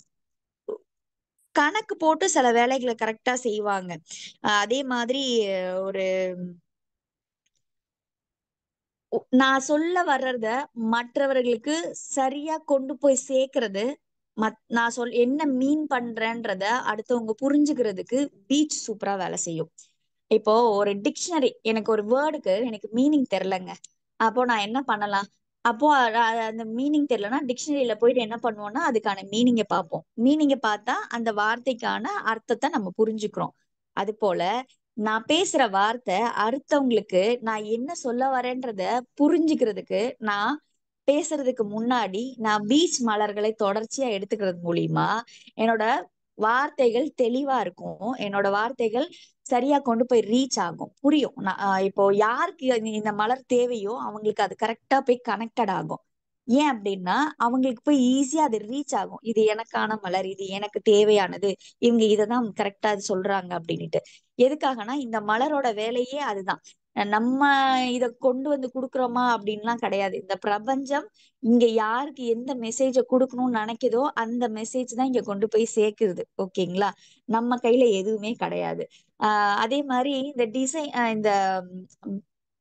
கணக்கு போட்டு சில வேலைகளை கரெக்டா செய்வாங்க. அதே மாதிரி ஒரு நான் சொல்ல வர்றத மற்றவர்களுக்கு சரியா கொண்டு போய் சேர்க்கறது, நான் என்ன மீன் பண்றேன்றத அடுத்தவங்க புரிஞ்சுக்கிறதுக்கு பீச் சூப்பரா வேலை செய்யும். இப்போ ஒரு டிக்ஷனரி, எனக்கு ஒரு வேர்டுக்கு எனக்கு மீனிங் தெரியலங்க, அப்போ நான் என்ன பண்ணலாம்? அப்போ அந்த மீனிங் தெரியலன்னா டிக்ஷனரியில போயிட்டு என்ன பண்ணுவோம்னா அதுக்கான மீனிங்கை பார்ப்போம். மீனிங்கை பார்த்தா அந்த வார்த்தைக்கான அர்த்தத்தை நம்ம புரிஞ்சுக்கிறோம். அது போல நான் பேசுற வார்த்தை அடுத்தவங்களுக்கு நான் என்ன சொல்ல வரேன்றத புரிஞ்சுக்கிறதுக்கு நான் பேசுறதுக்கு முன்னாடி நான் பீச் மலர்களை தொடர்ச்சியா எடுத்துக்கிறது மூலியமா என்னோட வார்த்தைகள் தெளிவா இருக்கும், என்னோட வார்த்தைகள் சரியா கொண்டு போய் ரீச் ஆகும், புரியும். இப்போ யாருக்கு இந்த மலர் தேவையோ அவங்களுக்கு அது கரெக்டா போய் கனெக்டட் ஆகும். ஏன் அப்படின்னா அவங்களுக்கு போய் ஈஸியா அது ரீச் ஆகும், இது எனக்கான மலர், இது எனக்கு தேவையானது, இவங்க இததான் கரெக்டா சொல்றாங்க அப்படின்னுட்டு. எதுக்காகனா இந்த மலரோட வேலையே அதுதான். நம்ம இத கொண்டு வந்து கொடுக்குறோமா அப்படின்லாம் கிடையாது. இந்த பிரபஞ்சம் இங்க யாருக்கு எந்த மெசேஜ கொடுக்கணும்னு நினைக்குதோ அந்த மெசேஜ் தான் இங்க கொண்டு போய் சேர்க்குது. ஓகேங்களா? நம்ம கையில எதுவுமே கிடையாது. அதே மாதிரி இந்த இந்த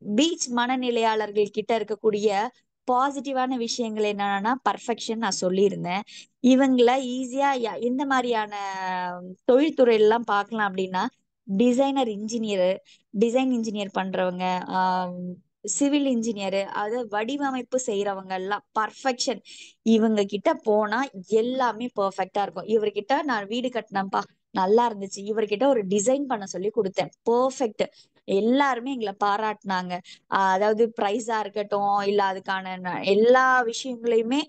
பீச் மனநிலையாளர்கள் கிட்ட இருக்கக்கூடிய பாசிட்டிவான விஷயங்கள் என்னன்னா பர்ஃபெக்ஷன் நான் சொல்லியிருந்தேன். இவங்கள ஈஸியா எந்த மாதிரியான தொழில்துறையில எல்லாம் பார்க்கலாம் அப்படின்னா டிசைன் இன்ஜினியர் பண்றவங்க, சிவில் இன்ஜினியர், அதாவது வடிவமைப்பு செய்யறவங்க எல்லாம் பர்ஃபெக்ஷன். இவங்க கிட்ட போனா எல்லாமே பெர்ஃபெக்டா இருக்கும். இவர்கிட்ட நான் வீடு கட்டினேன்ப்பா நல்லா இருந்துச்சு, இவர்கிட்ட ஒரு டிசைன் பண்ண சொல்லி கொடுத்தேன் பெர்ஃபெக்ட், எல்லாருமே எங்களை பாராட்டினாங்க. அதாவது பிரைஸா இருக்கட்டும் இல்ல அதுக்கான எல்லா விஷயங்களையுமே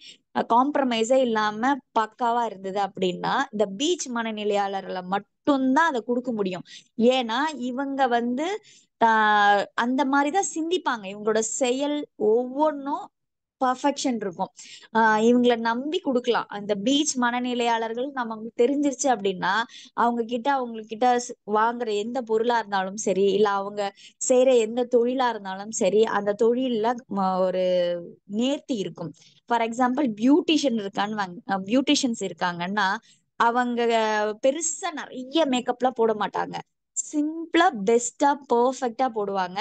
காம்ப்ரமைஸே இல்லாம பக்காவா இருந்தது அப்படின்னா இந்த பீச் மனநிலையாளர்களை மட்டும்தான் அதை கொடுக்க முடியும். ஏன்னா இவங்க வந்து அந்த மாதிரிதான் சிந்திப்பாங்க, இவங்களோட செயல் ஒவ்வொன்றும் பர்ஃபெக்ஷன் இருக்கும். இவங்களை நம்பி கொடுக்கலாம். அந்த பீச் மனநிலையாளர்கள் நமக்கு தெரிஞ்சிருச்சு அப்படின்னா அவங்க கிட்ட வாங்குற எந்த பொருளா இருந்தாலும் சரி இல்ல அவங்க செய்யற எந்த தொழிலா இருந்தாலும் சரி அந்த தொழில்ல ஒரு நேர்த்தி இருக்கும். ஃபார் எக்ஸாம்பிள் பியூட்டிஷியன்ஸ் இருக்காங்கன்னா அவங்க பெருசா நிறைய மேக்கப்லாம் போட மாட்டாங்க, சிம்பிளா பெஸ்டா பெர்ஃபெக்டா போடுவாங்க.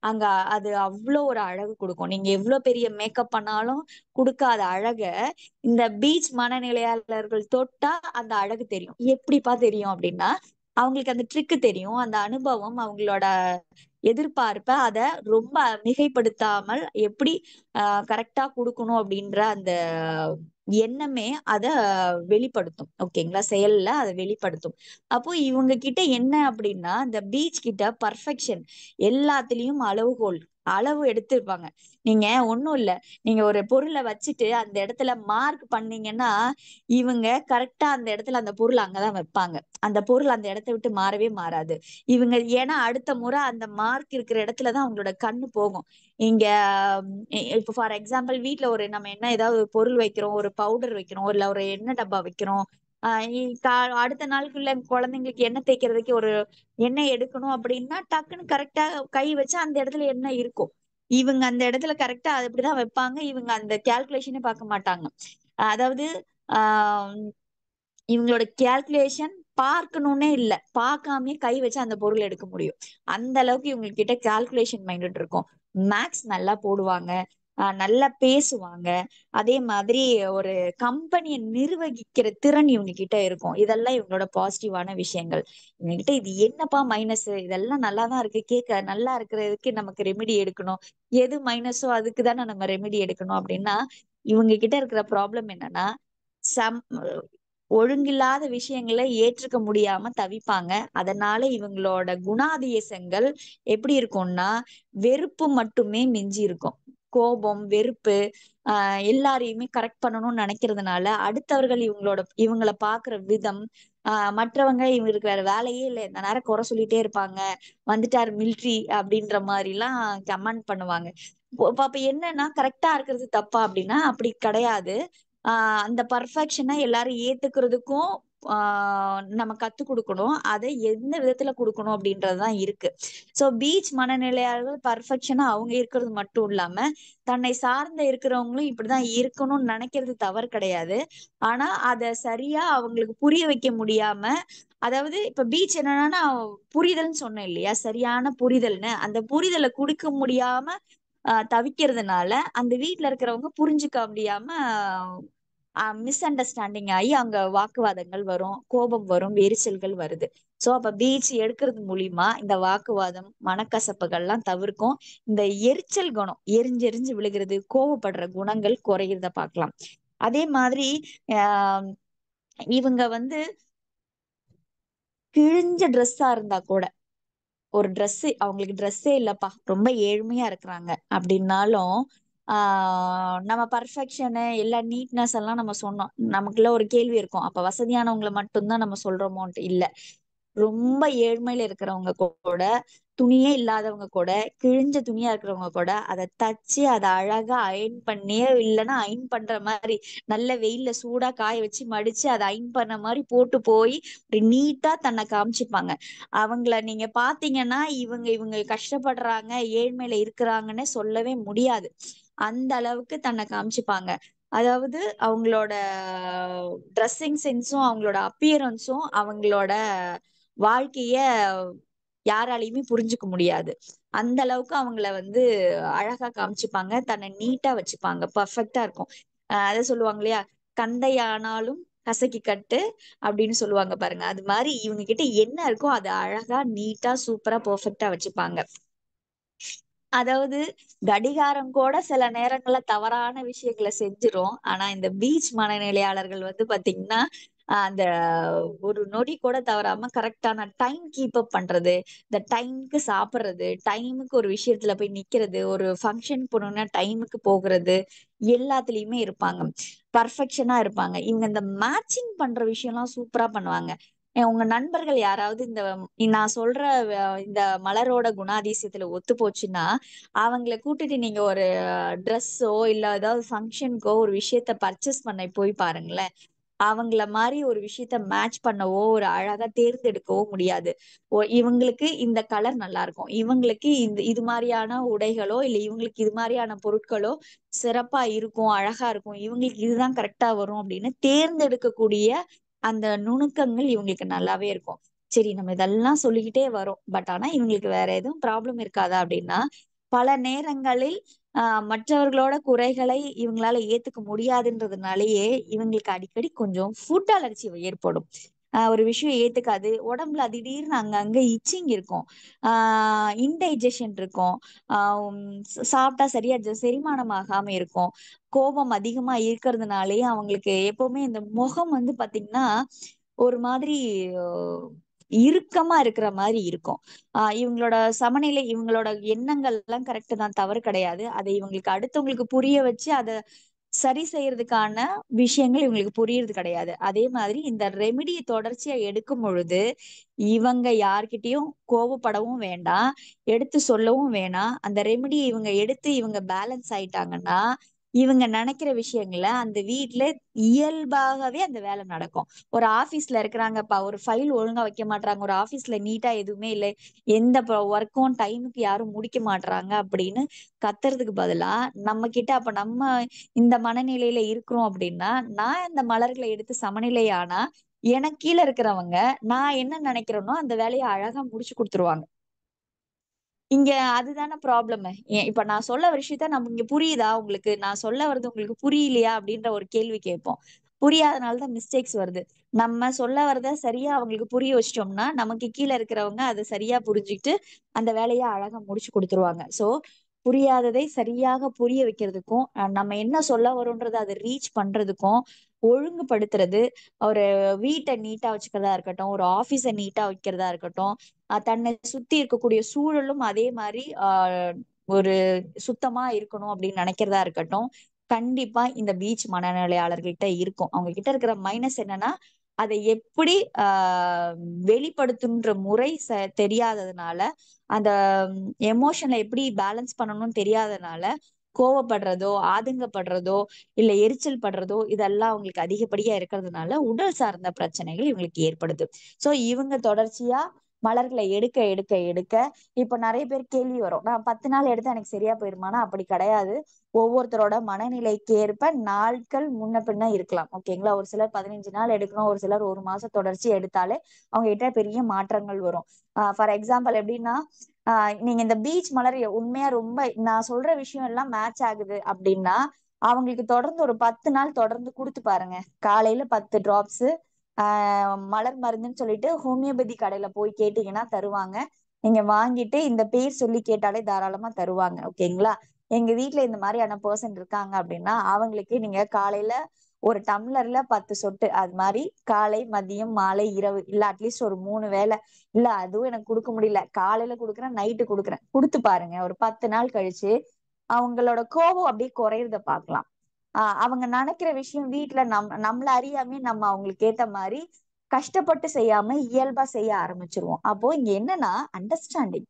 அங்க அது அவ்வளோ ஒரு அழகு கொடுக்கும். நீங்க எவ்வளவு பெரிய மேக்கப் பண்ணாலும் கொடுக்காத அழக இந்த பீச் மனநிலையாளர்கள் தொட்டா அந்த அழகு தெரியும். எப்படிப்பா தெரியும் அப்படின்னா அவங்களுக்கு அந்த ட்ரிக்கு தெரியும், அந்த அனுபவம், அவங்களோட எதிர்பார்ப்ப அத ரொம்ப மிகைப்படுத்தாமல் எப்படி கரெக்டா கொடுக்கணும் அப்படின்ற அந்த எண்ணமே அத வெளிப்படுத்தும். ஓகேங்களா? செயல்ல அதை வெளிப்படுத்தும். அப்போ இவங்க கிட்ட என்ன அப்படின்னா இந்த பீச் கிட்ட பர்ஃபெக்ஷன், எல்லாத்துலயும் அளவு எடுத்திருப்பாங்க. நீங்க ஒண்ணும் இல்ல, நீங்க ஒரு பொருளை வச்சுட்டு அந்த இடத்துல மார்க் பண்ணீங்கன்னா இவங்க கரெக்டா அந்த இடத்துல அந்த பொருள் அங்கதான் வைப்பாங்க, அந்த பொருள் அந்த இடத்த விட்டு மாறவே மாறாது. இவங்க ஏன்னா அடுத்த முறை அந்த மார்க் இருக்கிற இடத்துலதான் அவங்களோட கண்ணு போகும். இங்க இப்ப ஃபார் எக்ஸாம்பிள் வீட்டுல நம்ம என்ன ஏதாவது ஒரு பொருள் வைக்கிறோம், ஒரு பவுடர் வைக்கிறோம் இல்ல ஒரு எண்ணெய் டப்பா வைக்கிறோம். அடுத்த நாளுக்குள்ள குழந்தைங்களுக்கு எண்ணெய் தேய்க்கிறதுக்கு ஒரு எண்ணெய் எடுக்கணும் அப்படின்னா டக்குன்னு கரெக்டா கை வச்சு அந்த இடத்துல எண்ணெய் இருக்கும். இவங்க அந்த இடத்துல கரெக்டா அது அப்படிதான் வைப்பாங்க. இவங்க அந்த கால்குலேஷனே பார்க்க மாட்டாங்க. அதாவது ஆஹ் இவங்களோட கால்குலேஷன் பார்க்கணும்னே இல்ல, பார்க்காமயே கை வச்சு அந்த பொருள் எடுக்க முடியும். அந்த அளவுக்கு இவங்க கிட்ட கால்குலேஷன் மைண்ட் இருக்கும். மேக்ஸ் நல்லா போடுவாங்க, நல்லா பேசுவாங்க. அதே மாதிரி ஒரு கம்பெனியை நிர்வகிக்கிற திறன் இவங்க கிட்ட இருக்கும். இதெல்லாம் இவங்களோட பாசிட்டிவான விஷயங்கள். இவங்க கிட்ட இது என்னப்பா மைனஸ், இதெல்லாம் நல்லாதான் இருக்கு, கேட்க நல்லா இருக்கிறதுக்கு நமக்கு ரெமெடி எடுக்கணும், எது மைனஸோ அதுக்கு தானே நம்ம ரெமெடி எடுக்கணும் அப்படின்னா, இவங்க கிட்ட இருக்கிற ப்ராப்ளம் என்னன்னா, சம் ஒழுங்கில்லாத விஷயங்களை ஏற்றுக்க முடியாம தவிப்பாங்க. அதனால இவங்களோட குணாதிசயங்கள் எப்படி இருக்கும்னா, வெறுப்பு மட்டுமே மிஞ்சி இருக்கும். கோபம், வெறுப்பு, எல்லாரையுமே கரெக்ட் பண்ணணும்னு நினைக்கிறதுனால அடுத்தவர்கள் இவங்களை பாக்குற விதம், மற்றவங்க இவங்களுக்கு வேற வேலையே இல்லை, இந்த நேரம் குறை சொல்லிட்டே இருப்பாங்க, வந்துட்டாரு மிலிட்ரி அப்படின்ற மாதிரி எல்லாம் கமெண்ட் பண்ணுவாங்க. அப்ப என்னன்னா, கரெக்டா இருக்கிறது தப்பா அப்படின்னா அப்படி கிடையாது. அந்த பர்ஃபெக்ஷனை எல்லாரும் ஏத்துக்கிறதுக்கும் நம்ம கத்து கொடுக்கணும். அதை எந்த விதத்துல கொடுக்கணும் அப்படின்றதுதான் இருக்கு. சோ பீச் மனநிலையாளர்கள் பர்ஃபெக்ஷனா அவங்க இருக்கிறது மட்டும் இல்லாம தன்னை சார்ந்த இருக்கிறவங்களும் இப்படிதான் இருக்கணும்னு நினைக்கிறது தவறு கிடையாது. ஆனா அத சரியா அவங்களுக்கு புரிய வைக்க முடியாம, அதாவது இப்ப பீச் என்னன்னா புரிதல்னு சொன்னேன் இல்லையா, சரியான புரிதல்னு, அந்த புரிதலை கொடுக்க முடியாம தவிக்கிறதுனால அந்த வீட்டுல இருக்கிறவங்க புரிஞ்சுக்க முடியாம மிஸ் அண்டர்ஸ்டாண்டிங் ஆகி அங்க வாக்குவாதங்கள் வரும், கோபம் வரும், எரிச்சல்கள் வருது. சோ அப்ப பீச் எடுக்கிறது மூலியமா இந்த வாக்குவாதம், மனக்கசப்புகள் எல்லாம் தவிர்க்கும். இந்த எரிச்சல் குணம், எரிஞ்செரிஞ்சு விழுகிறது, கோவப்படுற குணங்கள் குறைகிறத பார்க்கலாம். அதே மாதிரி ஆஹ் இவங்க வந்து கிழிஞ்ச ட்ரெஸ்ஸா இருந்தா கூட, ஒரு ட்ரெஸ் அவங்களுக்கு ட்ரெஸ்ஸே இல்லப்பா, ரொம்ப ஏழ்மையா இருக்கிறாங்க அப்படின்னாலும், நம்ம பர்ஃபெக்ஷனு எல்லா நீட்னஸ் எல்லாம் நம்ம சொன்னோம், நமக்குள்ள ஒரு கேள்வி இருக்கும், அப்ப வசதியானவங்களை மட்டும்தான் நம்ம சொல்றோமோன்ட்டு. இல்ல, ரொம்ப ஏழ்மையில இருக்கிறவங்க கூட, துணியே இல்லாதவங்க கூட, கிழிஞ்ச துணியா இருக்கிறவங்க கூட அதை தச்சு அதை அழகா அயன் பண்ணியே, இல்லைன்னா அயன் பண்ற மாதிரி நல்ல வெயில்ல சூடா காய வச்சு மடிச்சு அதை அயன் பண்ண மாதிரி போட்டு போய் ஒரு நீட்டா தன்னை காமிச்சுப்பாங்க. அவங்கள நீங்க பாத்தீங்கன்னா இவங்க இவங்க கஷ்டப்படுறாங்க, ஏழ்மையில இருக்கிறாங்கன்னு சொல்லவே முடியாது. அந்த அளவுக்கு தன்னை காமிச்சுப்பாங்க. அதாவது அவங்களோட ட்ரெஸ்ஸிங் சென்ஸும் அவங்களோட அப்பியரன்ஸும் அவங்களோட வாழ்க்கைய யாராலையுமே புரிஞ்சுக்க முடியாது. அந்த அளவுக்கு அவங்கள வந்து அழகா காமிச்சுப்பாங்க, தன்னை நீட்டா வச்சுப்பாங்க, பர்ஃபெக்டா இருக்கும். அதை சொல்லுவாங்க இல்லையா, கந்தையானாலும் கசக்கி கட்டு அப்படின்னு சொல்லுவாங்க பாருங்க. அது மாதிரி இவங்க கிட்ட என்ன இருக்கோ அதை அழகா நீட்டா சூப்பரா பெர்ஃபெக்டா வச்சுப்பாங்க. அதாவது கடிகாரம் கூட சில நேரங்கள்ல தவறான விஷயங்களை செஞ்சிரும். ஆனா இந்த பீச் மனநிலையாளர்கள் வந்து பாத்தீங்கன்னா, அந்த ஒரு நொடி கூட தவறாம கரெக்டான டைம் கீப் அப் பண்றது, இந்த டைமுக்கு சாப்பிடுறது, டைமுக்கு ஒரு விஷயத்துல போய் நிக்கிறது, ஒரு ஃபங்க்ஷன் போகணும்னா டைமுக்கு போகிறது, எல்லாத்துலயுமே இருப்பாங்க, பர்ஃபெக்ஷனா இருப்பாங்க. இவங்க இந்த மேட்சிங் பண்ற விஷயம் எல்லாம் சூப்பரா பண்ணுவாங்க. உங்க நண்பர்கள் யாராவது இந்த நான் சொல்ற இந்த மலரோட குணாதிசயத்துல ஒத்து போச்சுன்னா, அவங்கள கூட்டிட்டு நீங்க ஒரு ட்ரெஸ்ஸோ இல்ல ஏதாவது ஃபங்க்ஷனுக்கோ ஒரு விஷயத்த பர்ச்சேஸ் பண்ண போய் பாருங்களேன். அவங்கள மாதிரி ஒரு விஷயத்த மேட்ச் பண்ணவோ ஒரு அழகா தேர்ந்தெடுக்கவோ முடியாது. இவங்களுக்கு இந்த கலர் நல்லா இருக்கும், இவங்களுக்கு இது மாதிரியான உடைகளோ இல்ல இவங்களுக்கு இது மாதிரியான பொருட்களோ சிறப்பா இருக்கும், அழகா இருக்கும், இவங்களுக்கு இதுதான் கரெக்டா வரும் அப்படின்னு தேர்ந்தெடுக்கக்கூடிய அந்த நுணுக்கங்கள் இவங்களுக்கு நல்லாவே இருக்கும். சரி, நம்ம இதெல்லாம் சொல்லிக்கிட்டே வரோம், பட் ஆனா இவங்களுக்கு வேற எதுவும் ப்ராப்ளம் இருக்காதா அப்படின்னா, பல நேரங்களில் மற்றவர்களோட குறைகளை இவங்களால ஏத்துக்க முடியாதுன்றதுனாலயே இவங்களுக்கு அடிக்கடி கொஞ்சம் ஃபுட் அலர்ஜி ஏற்படும். ஒரு விஷயம் ஏத்துக்காது, உடம்புல திடீர்னு அங்கங்க இச்சிங் இருக்கும், இன்டைஜஷன் இருக்கும், சாப்பிட்டா சரியா செரிமானம் ஆகாம இருக்கும். கோபம் அதிகமா இருக்கிறதுனாலயே அவங்களுக்கு எப்பவுமே இந்த முகம் வந்து பாத்தீங்கன்னா ஒரு மாதிரி இறுக்கமா இருக்கிற மாதிரி இருக்கும். இவங்களோட சமநிலை, இவங்களோட எண்ணங்கள் எல்லாம் கரெக்ட் தான், தவறு கிடையாது. அதை இவங்களுக்கு அடுத்தவங்களுக்கு புரிய வச்சு அதை சரி செய்யறதுக்கான விஷயங்கள் இவங்களுக்கு புரியுறது கிடையாது. அதே மாதிரி இந்த ரெமிடியை தொடர்ச்சியா எடுக்கும் பொழுது இவங்க யார்கிட்டயும் கோபப்படவும் வேண்டாம், எடுத்து சொல்லவும் வேணாம். அந்த ரெமிடியை இவங்க எடுத்து இவங்க பேலன்ஸ் ஆயிட்டாங்கன்னா இவங்க நினைக்கிற விஷயங்கள அந்த வீட்டுல இயல்பாகவே அந்த வேலை நடக்கும். ஒரு ஆபீஸ்ல இருக்கிறாங்கப்பா, ஒரு ஃபைல் ஒழுங்கா வைக்க மாட்டாங்க, ஒரு ஆபீஸ்ல நீட்டா எதுவுமே இல்லை, எந்த ஒர்க்கும் டைமுக்கு யாரும் முடிக்க மாட்டாங்க அப்படின்னு கத்துறதுக்கு பதிலா நம்ம கிட்ட, அப்ப நம்ம இந்த மனநிலையில இருக்கிறோம் அப்படின்னா, நான் இந்த மலர்களை எடுத்து சமநிலை ஆனா எனக்கு கீழே இருக்கிறவங்க நான் என்ன நினைக்கிறேனோ அந்த வேலையை அழகா முடிச்சு கொடுத்துருவாங்க. இங்க அதுதானே ப்ராப்ளம். இப்ப நான் சொல்ல வர விஷயத்த நம்ம இங்க புரியுதா உங்களுக்கு? நான் சொல்ல வர்றது உங்களுக்கு புரியலையா? அப்படின்ற ஒரு கேள்வி கேட்போம். புரியாதனால தான் மிஸ்டேக்ஸ் வருது. நம்ம சொல்ல வர்றத சரியா அவங்களுக்கு புரிய வச்சுட்டோம்னா, நமக்கு கீழ இருக்கிறவங்க அத சரியா புரிஞ்சுகிட்டு, அந்த வேலைய அழகா முடிச்சு குடுத்துருவாங்க. புரியாததை சரியாக புரிய வைக்கிறதுக்கும், நம்ம என்ன சொல்ல வரோன்றத அத ரீச் பண்றதுக்கும், ஒழுங்குபடுத்துறது, ஒரு வீட்ட நீட்டா வச்சுக்கிறதா இருக்கட்டும், ஒரு ஆபீஸ நீட்டா வைக்கிறதா இருக்கட்டும், தன்னை சுத்தி இருக்கக்கூடிய சூழலும் அதே மாதிரி ஒரு சுத்தமா இருக்கணும் அப்படின்னு நினைக்கிறதா இருக்கட்டும். கண்டிப்பா இந்த பீச் மனநிலையாளர்கள்கிட்ட இருக்கும். அவங்க கிட்ட இருக்கிற மைனஸ் என்னன்னா, அதை எப்படி வெளிப்படுத்துன்ற முறை தெரியாததுனால, அந்த எமோஷனை எப்படி பேலன்ஸ் பண்ணணும்னு தெரியாதனால, கோவப்படுறதோ, ஆதங்கப்படுறதோ, இல்ல எரிச்சல் படுறதோ, இதெல்லாம் அவங்களுக்கு அதிகப்படியா இருக்கிறதுனால உடல் சார்ந்த பிரச்சனைகள் இவங்களுக்கு ஏற்படுது. இவங்க தொடர்ச்சியா மலர்களை எடுக்க எடுக்க எடுக்க இப்ப நிறைய பேர் கேள்வி வரும், நான் 10 நாள் எடுத்தா எனக்கு சரியா போயிருமானா? அப்படி கிடையாது. ஒவ்வொருத்தரோட மனநிலைக்கு ஏற்ப நாட்கள் முன்ன பின்ன இருக்கலாம். ஓகேங்களா? ஒரு சிலர் 15 நாள் எடுக்கணும், ஒரு சிலர் 1 மாசம் தொடர்ச்சி எடுத்தாலே அவங்க கிட்ட பெரிய மாற்றங்கள் வரும். ஃபார் எக்ஸாம்பிள் எப்படின்னா, நீங்க இந்த பீச் மலர் உண்மையா ரொம்ப நான் சொல்ற விஷயம் எல்லாம் மேட்ச் ஆகுது அப்படின்னா, அவங்களுக்கு தொடர்ந்து ஒரு 10 நாள் தொடர்ந்து கொடுத்து பாருங்க. காலையில 10 டிராப்ஸ் மலர் மருந்துன்னு சொல்லிட்டு ஹோமியோபதி கடையில போய் கேட்டீங்கன்னா தருவாங்க. நீங்க வாங்கிட்டு இந்த பேர் சொல்லி கேட்டாலே தாராளமா தருவாங்க. ஓகேங்களா? எங்க வீட்டுல இந்த மாதிரியான பர்சன் இருக்காங்க அப்படின்னா, அவங்களுக்கு நீங்க காலையில ஒரு டம்ளர்ல 10 சொட்டு, அது மாதிரி காலை, மதியம், மாலை, இரவு, இல்ல அட்லீஸ்ட் ஒரு 3 வேளை, இல்ல அதுவும் எனக்கு கொடுக்க முடியல, காலையில கொடுக்குறேன், நைட்டு கொடுக்குறேன், கொடுத்து பாருங்க. ஒரு 10 நாள் கழிச்சு அவங்களோட கோபம் அப்படியே குறையறத பார்க்கலாம். அவங்க நினைக்கிற விஷயம் வீட்டுல நம்மள அறியாமே நம்ம அவங்களுக்கு ஏத்த மாதிரி கஷ்டப்பட்டு செய்யாம இயல்பா செய்ய ஆரம்பிச்சிருவோம். அப்போ இங்க என்னன்னா அண்டர்ஸ்டாண்டிங்.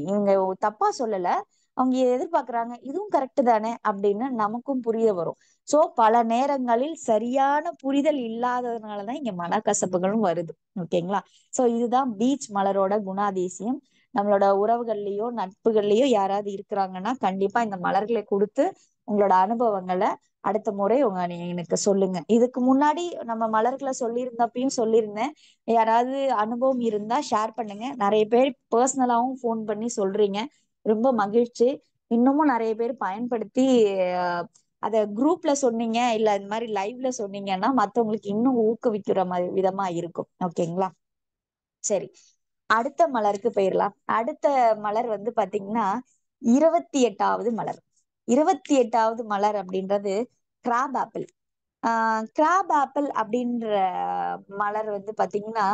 இவங்க தப்பா சொல்லல, அவங்க எதிர்பார்க்கறாங்க, இதுவும் கரெக்ட் தானே அப்படின்னு நமக்கும் புரிய வரும். பல நேரங்களில் சரியான புரிதல் இல்லாததுனாலதான் இங்க மனக்கசப்புகளும் வருது. ஓகேங்களா? இதுதான் பீச் மலரோட குணாதிசயம். நம்மளோட உறவுகள்லயோ நட்புகள்லயோ யாராவது இருக்கிறாங்கன்னா கண்டிப்பா இந்த மலர்களை கொடுத்து உங்களோட அனுபவங்களை அடுத்த முறை நீங்க எனக்கு சொல்லுங்க. இதுக்கு முன்னாடி நம்ம மலர்களை சொல்லியிருந்தப்பையும் சொல்லியிருந்தேன். யாராவது அனுபவம் இருந்தா ஷேர் பண்ணுங்க. நிறைய பேர் பர்சனலாவும் ஃபோன் பண்ணி சொல்றீங்க. ரொம்ப மகிழ்ச்சி. இன்னமும் நிறைய பேர் பயன்படுத்தி அத குரூப்ல சொன்னீங்க, இல்ல இந்த மாதிரி லைவ்ல சொன்னீங்கன்னா மத்தவங்களுக்கு இன்னும் ஊக்குவிக்கிற மாதிரி விதமா இருக்கும். ஓகேங்களா? சரி, அடுத்த மலருக்கு போயிடலாம். அடுத்த மலர் வந்து பாத்தீங்கன்னா 28வது மலர். 28வது மலர் அப்படின்றது கிராப் ஆப்பிள். கிராப் ஆப்பிள் அப்படின்ற மலர் வந்து பாத்தீங்கன்னா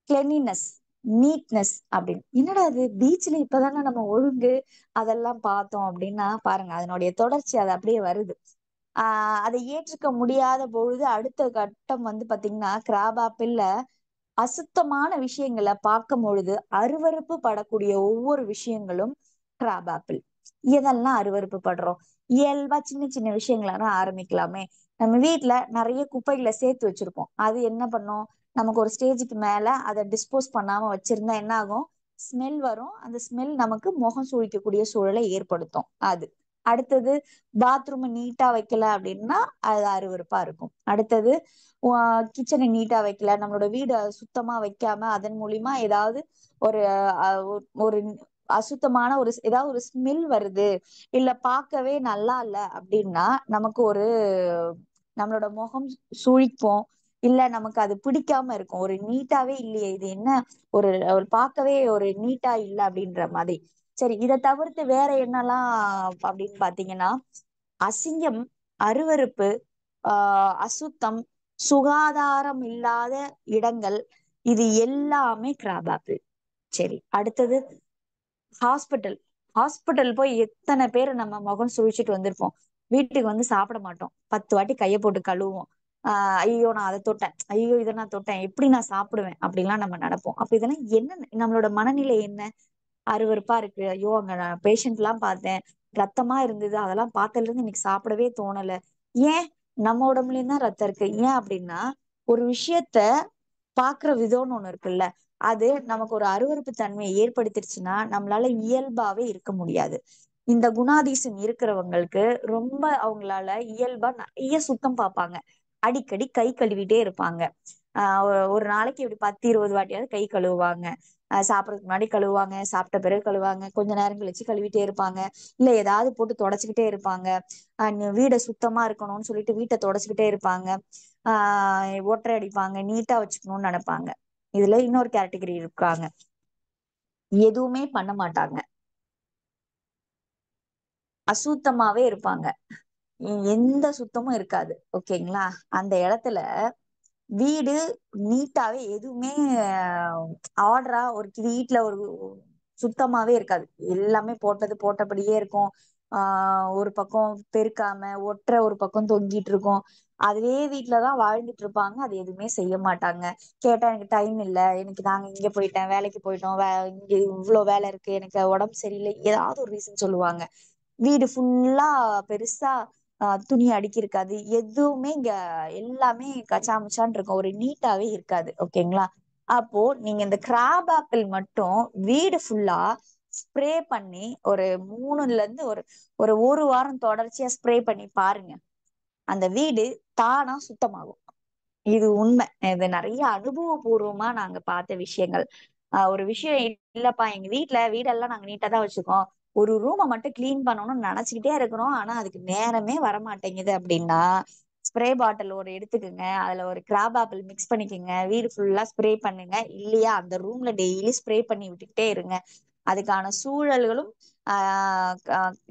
கிளெனினஸ், நீட்னஸ் அப்படின்னு. என்னடா அது பீச்ல இப்பதானே நம்ம ஒழுங்கு அதெல்லாம் பார்த்தோம் அப்படின்னா பாருங்க, அதனுடைய தொடர்ச்சி அது அப்படியே வருது. அதை ஏற்றுக்க முடியாத பொழுது அடுத்த கட்டம் வந்து பாத்தீங்கன்னா கிராப் ஆப்பிள்ல அசுத்தமான விஷயங்களை பார்க்கும் பொழுது அருவருப்பு படக்கூடிய ஒவ்வொரு விஷயங்களும் கிராப் ஆப்பிள். எதெல்லாம் அருவருப்பு படுறோம்? இயல்பா சின்ன சின்ன விஷயங்களா ஆரம்பிக்கலாமே. நம்ம வீட்டுல நிறைய குப்பைகளை சேர்த்து வச்சிருப்போம். அது என்ன பண்ணும்? நமக்கு ஒரு ஸ்டேஜுக்கு மேல அதை டிஸ்போஸ் பண்ணாம வச்சிருந்தா என்ன ஆகும்? ஸ்மெல் வரும். அந்த ஸ்மெல் நமக்கு முகம் சுழிக்கக்கூடிய சூழலை ஏற்படுத்தும். அது அடுத்தது பாத்ரூம் நீட்டா வைக்கல அப்படின்னா அது அருவருப்பா இருக்கும். அடுத்தது கிச்சனை நீட்டா வைக்கல, நம்மளோட வீடு சுத்தமா வைக்காம அதன் மூலியமா ஏதாவது ஒரு ஒரு அசுத்தமான ஏதாவது ஒரு ஸ்மெல் வருது, இல்ல பார்க்கவே நல்லா இல்ல அப்படின்னா நமக்கு நம்மளோட முகம் சுழிப்போம். இல்ல நமக்கு அது பிடிக்காம இருக்கும். ஒரு நீட்டாவே இல்லையே, இது என்ன ஒரு ஒரு பார்க்கவே ஒரு நீட்டா இல்ல அப்படின்ற மாதிரி. சரி, இதை தவிர்த்து வேற என்னெல்லாம் அப்படின்னு பாத்தீங்கன்னா, அசிங்கம், அருவருப்பு, அசுத்தம், சுகாதாரம் இல்லாத இடங்கள், இது எல்லாமே கிராப் ஆப்பிள். சரி, அடுத்தது ஹாஸ்பிட்டல். ஹாஸ்பிட்டல் போய் எத்தனை பேர் நம்ம முகம் சுழிச்சிட்டு வந்திருப்போம். வீட்டுக்கு வந்து சாப்பிட மாட்டோம், 10 வாட்டி கையை போட்டு கழுவுவோம். ஐயோ நான் அதை தொட்டேன், ஐயோ இதை நான் தொட்டேன், எப்படி நான் சாப்பிடுவேன் அப்படின்லாம் நம்ம நடப்போம். அப்ப இதெல்லாம் என்ன? நம்மளோட மனநிலை என்ன? அருவருப்பா இருக்கு, ஐயோ அங்க நான் பேஷண்ட் எல்லாம் பார்த்தேன், ரத்தமா இருந்தது, அதெல்லாம் பார்த்ததுல இருந்து இன்னைக்கு சாப்பிடவே தோணல. ஏன்? நம்ம உடம்புலயும் தான் ரத்தம் இருக்கு. ஏன் அப்படின்னா ஒரு விஷயத்த பாக்குற விதம்னு ஒண்ணு இருக்குல்ல, அது நமக்கு ஒரு அருவருப்பு தன்மையை ஏற்படுத்திருச்சுன்னா நம்மளால இயல்பாவே இருக்க முடியாது. இந்த குணாதிசம் இருக்கிறவங்களுக்கு ரொம்ப அவங்களால இயல்பா நிறைய சுத்தம் பார்ப்பாங்க, அடிக்கடி கை கழுவிட்டே இருப்பாங்க, ஒரு நாளைக்கு இப்படி 10-20 வாட்டியாவது கை கழுவுவாங்க. சாப்பிடறதுக்கு முன்னாடி கழுவுவாங்க, சாப்பிட்ட பிறகு கழுவாங்க, கொஞ்ச நேரம் கழிச்சு கழுவிட்டே இருப்பாங்க. இல்ல ஏதாவது போட்டு தொடச்சுக்கிட்டே இருப்பாங்க. வீடை சுத்தமா இருக்கணும்னு சொல்லிட்டு வீட்டை தொடச்சுக்கிட்டே இருப்பாங்க. ஒட்டரை அடிப்பாங்க, நீட்டா வச்சுக்கணும்னு நினைப்பாங்க. இதுல இன்னொரு கேட்டகரி இருக்காங்க, எதுவுமே பண்ண மாட்டாங்க, அசுத்தமாவே இருப்பாங்க. எந்த சுத்தமும் இருக்காது. ஓகேங்களா? அந்த இடத்துல வீடு நீட்டாவே எதுவுமே ஆர்டரா ஒரு வீட்டுல ஒரு சுத்தமாவே இருக்காது. எல்லாமே போட்டது போட்டபடியே இருக்கும். ஒரு பக்கம் பெருக்காம ஒற்றை ஒரு பக்கம் தொங்கிட்டு இருக்கும். அதுவே வீட்டுலதான் வாழ்ந்துட்டு இருப்பாங்க. அது எதுவுமே செய்ய மாட்டாங்க. கேட்டா எனக்கு டைம் இல்லை, எனக்கு நாங்க இங்க போயிட்டேன், வேலைக்கு போயிட்டோம், இங்க இவ்வளவு வேலை இருக்கு, எனக்கு உடம்பு சரியில்லை, ஏதாவது ஒரு ரீசன் சொல்லுவாங்க. வீடு ஃபுல்லா பெருசா துணி அடுக்கி இருக்காது. எதுவுமே இங்க எல்லாமே கச்சாமுச்சான் இருக்கும், ஒரு நீட்டாவே இருக்காது. ஓகேங்களா? அப்போ நீங்க இந்த கிராப் ஆப்பிள் மட்டும் வீடு ஃபுல்லா ஸ்ப்ரே பண்ணி ஒரு 3ல இருந்து ஒரு வாரம் தொடர்ச்சியா ஸ்ப்ரே பண்ணி பாருங்க, அந்த வீடு தானா சுத்தமாகும். இது உண்மை. இது நிறைய அனுபவபூர்வமா நாங்க பார்த்த விஷயங்கள். ஒரு விஷயம் இல்லப்பா, எங்க வீடெல்லாம் நாங்க நீட்டா தான் வச்சுக்கோம், ஒரு ரூமை மட்டும் கிளீன் பண்ணணும்னு நினைச்சுக்கிட்டே இருக்கிறோம், ஆனா அதுக்கு நேரமே வர மாட்டேங்குது அப்படின்னா, ஸ்ப்ரே பாட்டில் ஒரு எடுத்துக்குங்க, அதுல ஒரு கிராப் ஆப்பிள் மிக்ஸ் பண்ணிக்கோங்க, வீடு ஃபுல்லா ஸ்ப்ரே பண்ணுங்க. இல்லையா அந்த ரூம்ல டெய்லி ஸ்ப்ரே பண்ணி விட்டுக்கிட்டே இருங்க. அதுக்கான சூழல்களும்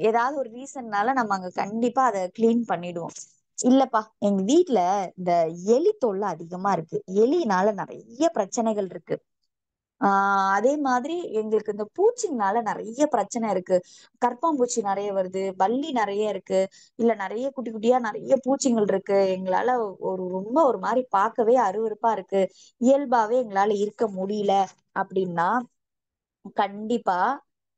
ஏதாவது ஒரு ரீசன்னால நம்ம அங்க கண்டிப்பா அதை கிளீன் பண்ணிடுவோம். இல்லப்பா எங்க வீட்டுல இந்த எலி தொல்லை அதிகமா இருக்கு, எலினால நிறைய பிரச்சனைகள் இருக்கு, அதே மாதிரி எங்களுக்கு இந்த பூச்சினால நிறைய பிரச்சனை இருக்கு, கற்பாம்பூச்சி நிறைய வருது, பல்லி நிறைய இருக்கு, இல்ல நிறைய குட்டி குட்டியா நிறைய பூச்சிகள் இருக்கு, எங்களால ரொம்ப ஒரு மாதிரி பார்க்கவே அருவருப்பா இருக்கு, இயல்பாவே எங்களால இருக்க முடியல அப்படின்னா, கண்டிப்பா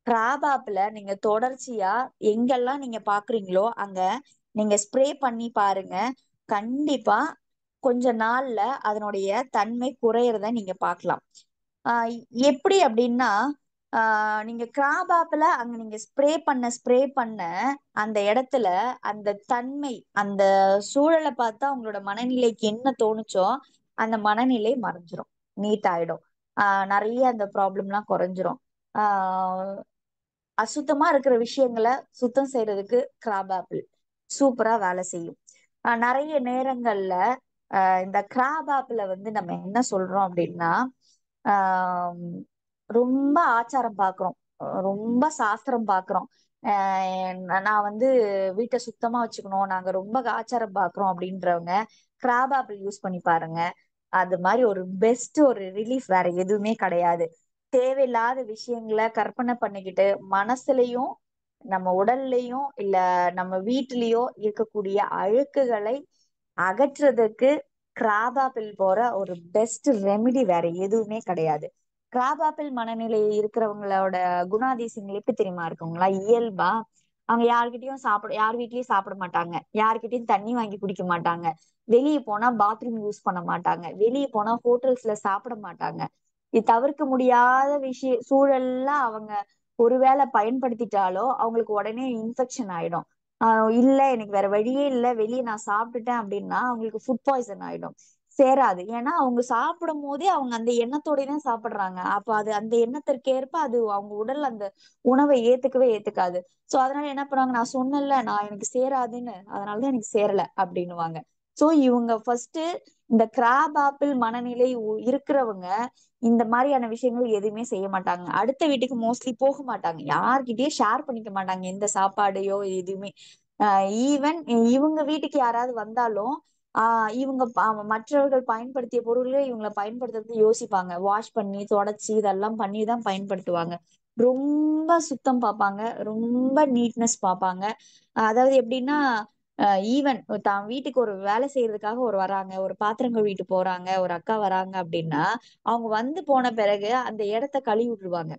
கிராபாப்ல நீங்க தொடர்ச்சியா எங்கெல்லாம் நீங்க பாக்குறீங்களோ அங்க நீங்க ஸ்ப்ரே பண்ணி பாருங்க. கண்டிப்பா கொஞ்ச நாள்ல அதனுடைய தன்மை குறையறத நீங்க பார்க்கலாம். ஆஹ் எப்படி அப்படின்னா, நீங்க கிராபாப்ல அங்க நீங்க ஸ்ப்ரே பண்ண அந்த இடத்துல அந்த தன்மை, அந்த சூழலை பார்த்தா உங்களோட மனநிலைக்கு என்ன தோணுச்சோ அந்த மனநிலை மறைஞ்சிரும், நீட் ஆயிடும். நிறைய அந்த ப்ராப்ளம்லாம் குறைஞ்சிரும். ஆஹ் அசுத்தமா இருக்கிற விஷயங்களை சுத்தம் செய்யறதுக்கு கிராப் ஆப்பிள் சூப்பரா வேலை செய்யும். நிறைய நேரங்கள்ல இந்த கிராப் ஆப்பிள வந்து நம்ம என்ன சொல்றோம் அப்படின்னா, ஆஹ் ரொம்ப ஆச்சாரம் பாக்குறோம், ரொம்ப சாஸ்திரம் பாக்குறோம், நான் வந்து வீட்டை சுத்தமா வச்சுக்கணும், நாங்க ரொம்ப ஆச்சாரம் பாக்குறோம் அப்படின்றவங்க கிராப் ஆப்பிள் யூஸ் பண்ணி பாருங்க. அது மாதிரி ஒரு பெஸ்ட் ஒரு ரிலீஃப் வேற எதுவுமே கிடையாது. தேவையில்லாத விஷயங்களை கற்பனை பண்ணிக்கிட்டு மனசுலயும் நம்ம உடல்லயும் இல்ல நம்ம வீட்டிலயோ இருக்கக்கூடிய அழுக்குகளை அகற்றுறதுக்கு கிராபாப்பிள் போற ஒரு பெஸ்ட் ரெமிடி வேற எதுவுமே கிடையாது. கிராபாப்பிள் மனநிலை இருக்கிறவங்களோட குணாதிசயங்கள் எப்படி தெரியுமா இருக்குங்களா? இயல்பா அவங்க யார் வீட்லயும் சாப்பிட மாட்டாங்க, யார்கிட்டயும் தண்ணி வாங்கி குடிக்க மாட்டாங்க, வெளியே போனா பாத்ரூம் யூஸ் பண்ண மாட்டாங்க, வெளியே போனா ஹோட்டல்ஸ்ல சாப்பிட மாட்டாங்க. இது தவிர்க்க முடியாத சூழல்ல அவங்க ஒருவேளை பயன்படுத்திட்டாலோ அவங்களுக்கு உடனே இன்ஃபெக்ஷன் ஆயிடும். இல்ல எனக்கு வேற வழியே இல்ல, வெளியே நான் சாப்பிட்டுட்டேன் அப்படின்னா அவங்களுக்கு ஃபுட் பாய்சன் ஆயிடும், சேராது. ஏன்னா அவங்க சாப்பிடும் போதே அவங்க அந்த எண்ணத்தோட தான் சாப்பிடுறாங்க. அப்ப அது அந்த எண்ணத்திற்கேற்ப அது அவங்க உடல் அந்த உணவை ஏத்துக்காது. சோ அதனால என்ன பண்ணுவாங்க, நான் சொன்னேன்ல நான் எனக்கு சேராதுன்னு, அதனாலதான் எனக்கு சேரல அப்படின்னுவாங்க. சோ இவங்க ஃபர்ஸ்ட் இந்த கிராப் ஆப்பிள் மனநிலை இருக்கிறவங்க இந்த மாதிரியான விஷயங்கள் எதுவுமே செய்ய மாட்டாங்க. அடுத்த வீட்டுக்கு மோஸ்ட்லி போக மாட்டாங்க, யார்கிட்டயும் ஷேர் பண்ணிக்க மாட்டாங்க எந்த சாப்பாடையோ எதுவுமே. ஈவன் இவங்க வீட்டுக்கு யாராவது வந்தாலும் இவங்க மற்றவர்கள் பயன்படுத்திய பொருள்களை இவங்களை பயன்படுத்துறது யோசிப்பாங்க, வாஷ் பண்ணி தொடச்சி இதெல்லாம் பண்ணி தான் பயன்படுத்துவாங்க. ரொம்ப சுத்தம் பார்ப்பாங்க, ரொம்ப நீட்னஸ் பார்ப்பாங்க. அதாவது எப்படின்னா, ஈவன் தான் வீட்டுக்கு ஒரு வேலை செய்யறதுக்காக வராங்க, ஒரு பாத்திரம் கழுவிட்டு போறாங்க, ஒரு அக்கா வராங்க அப்படின்னா அவங்க வந்து போன பிறகு அந்த இடத்த கழுவி விட்டுருவாங்க.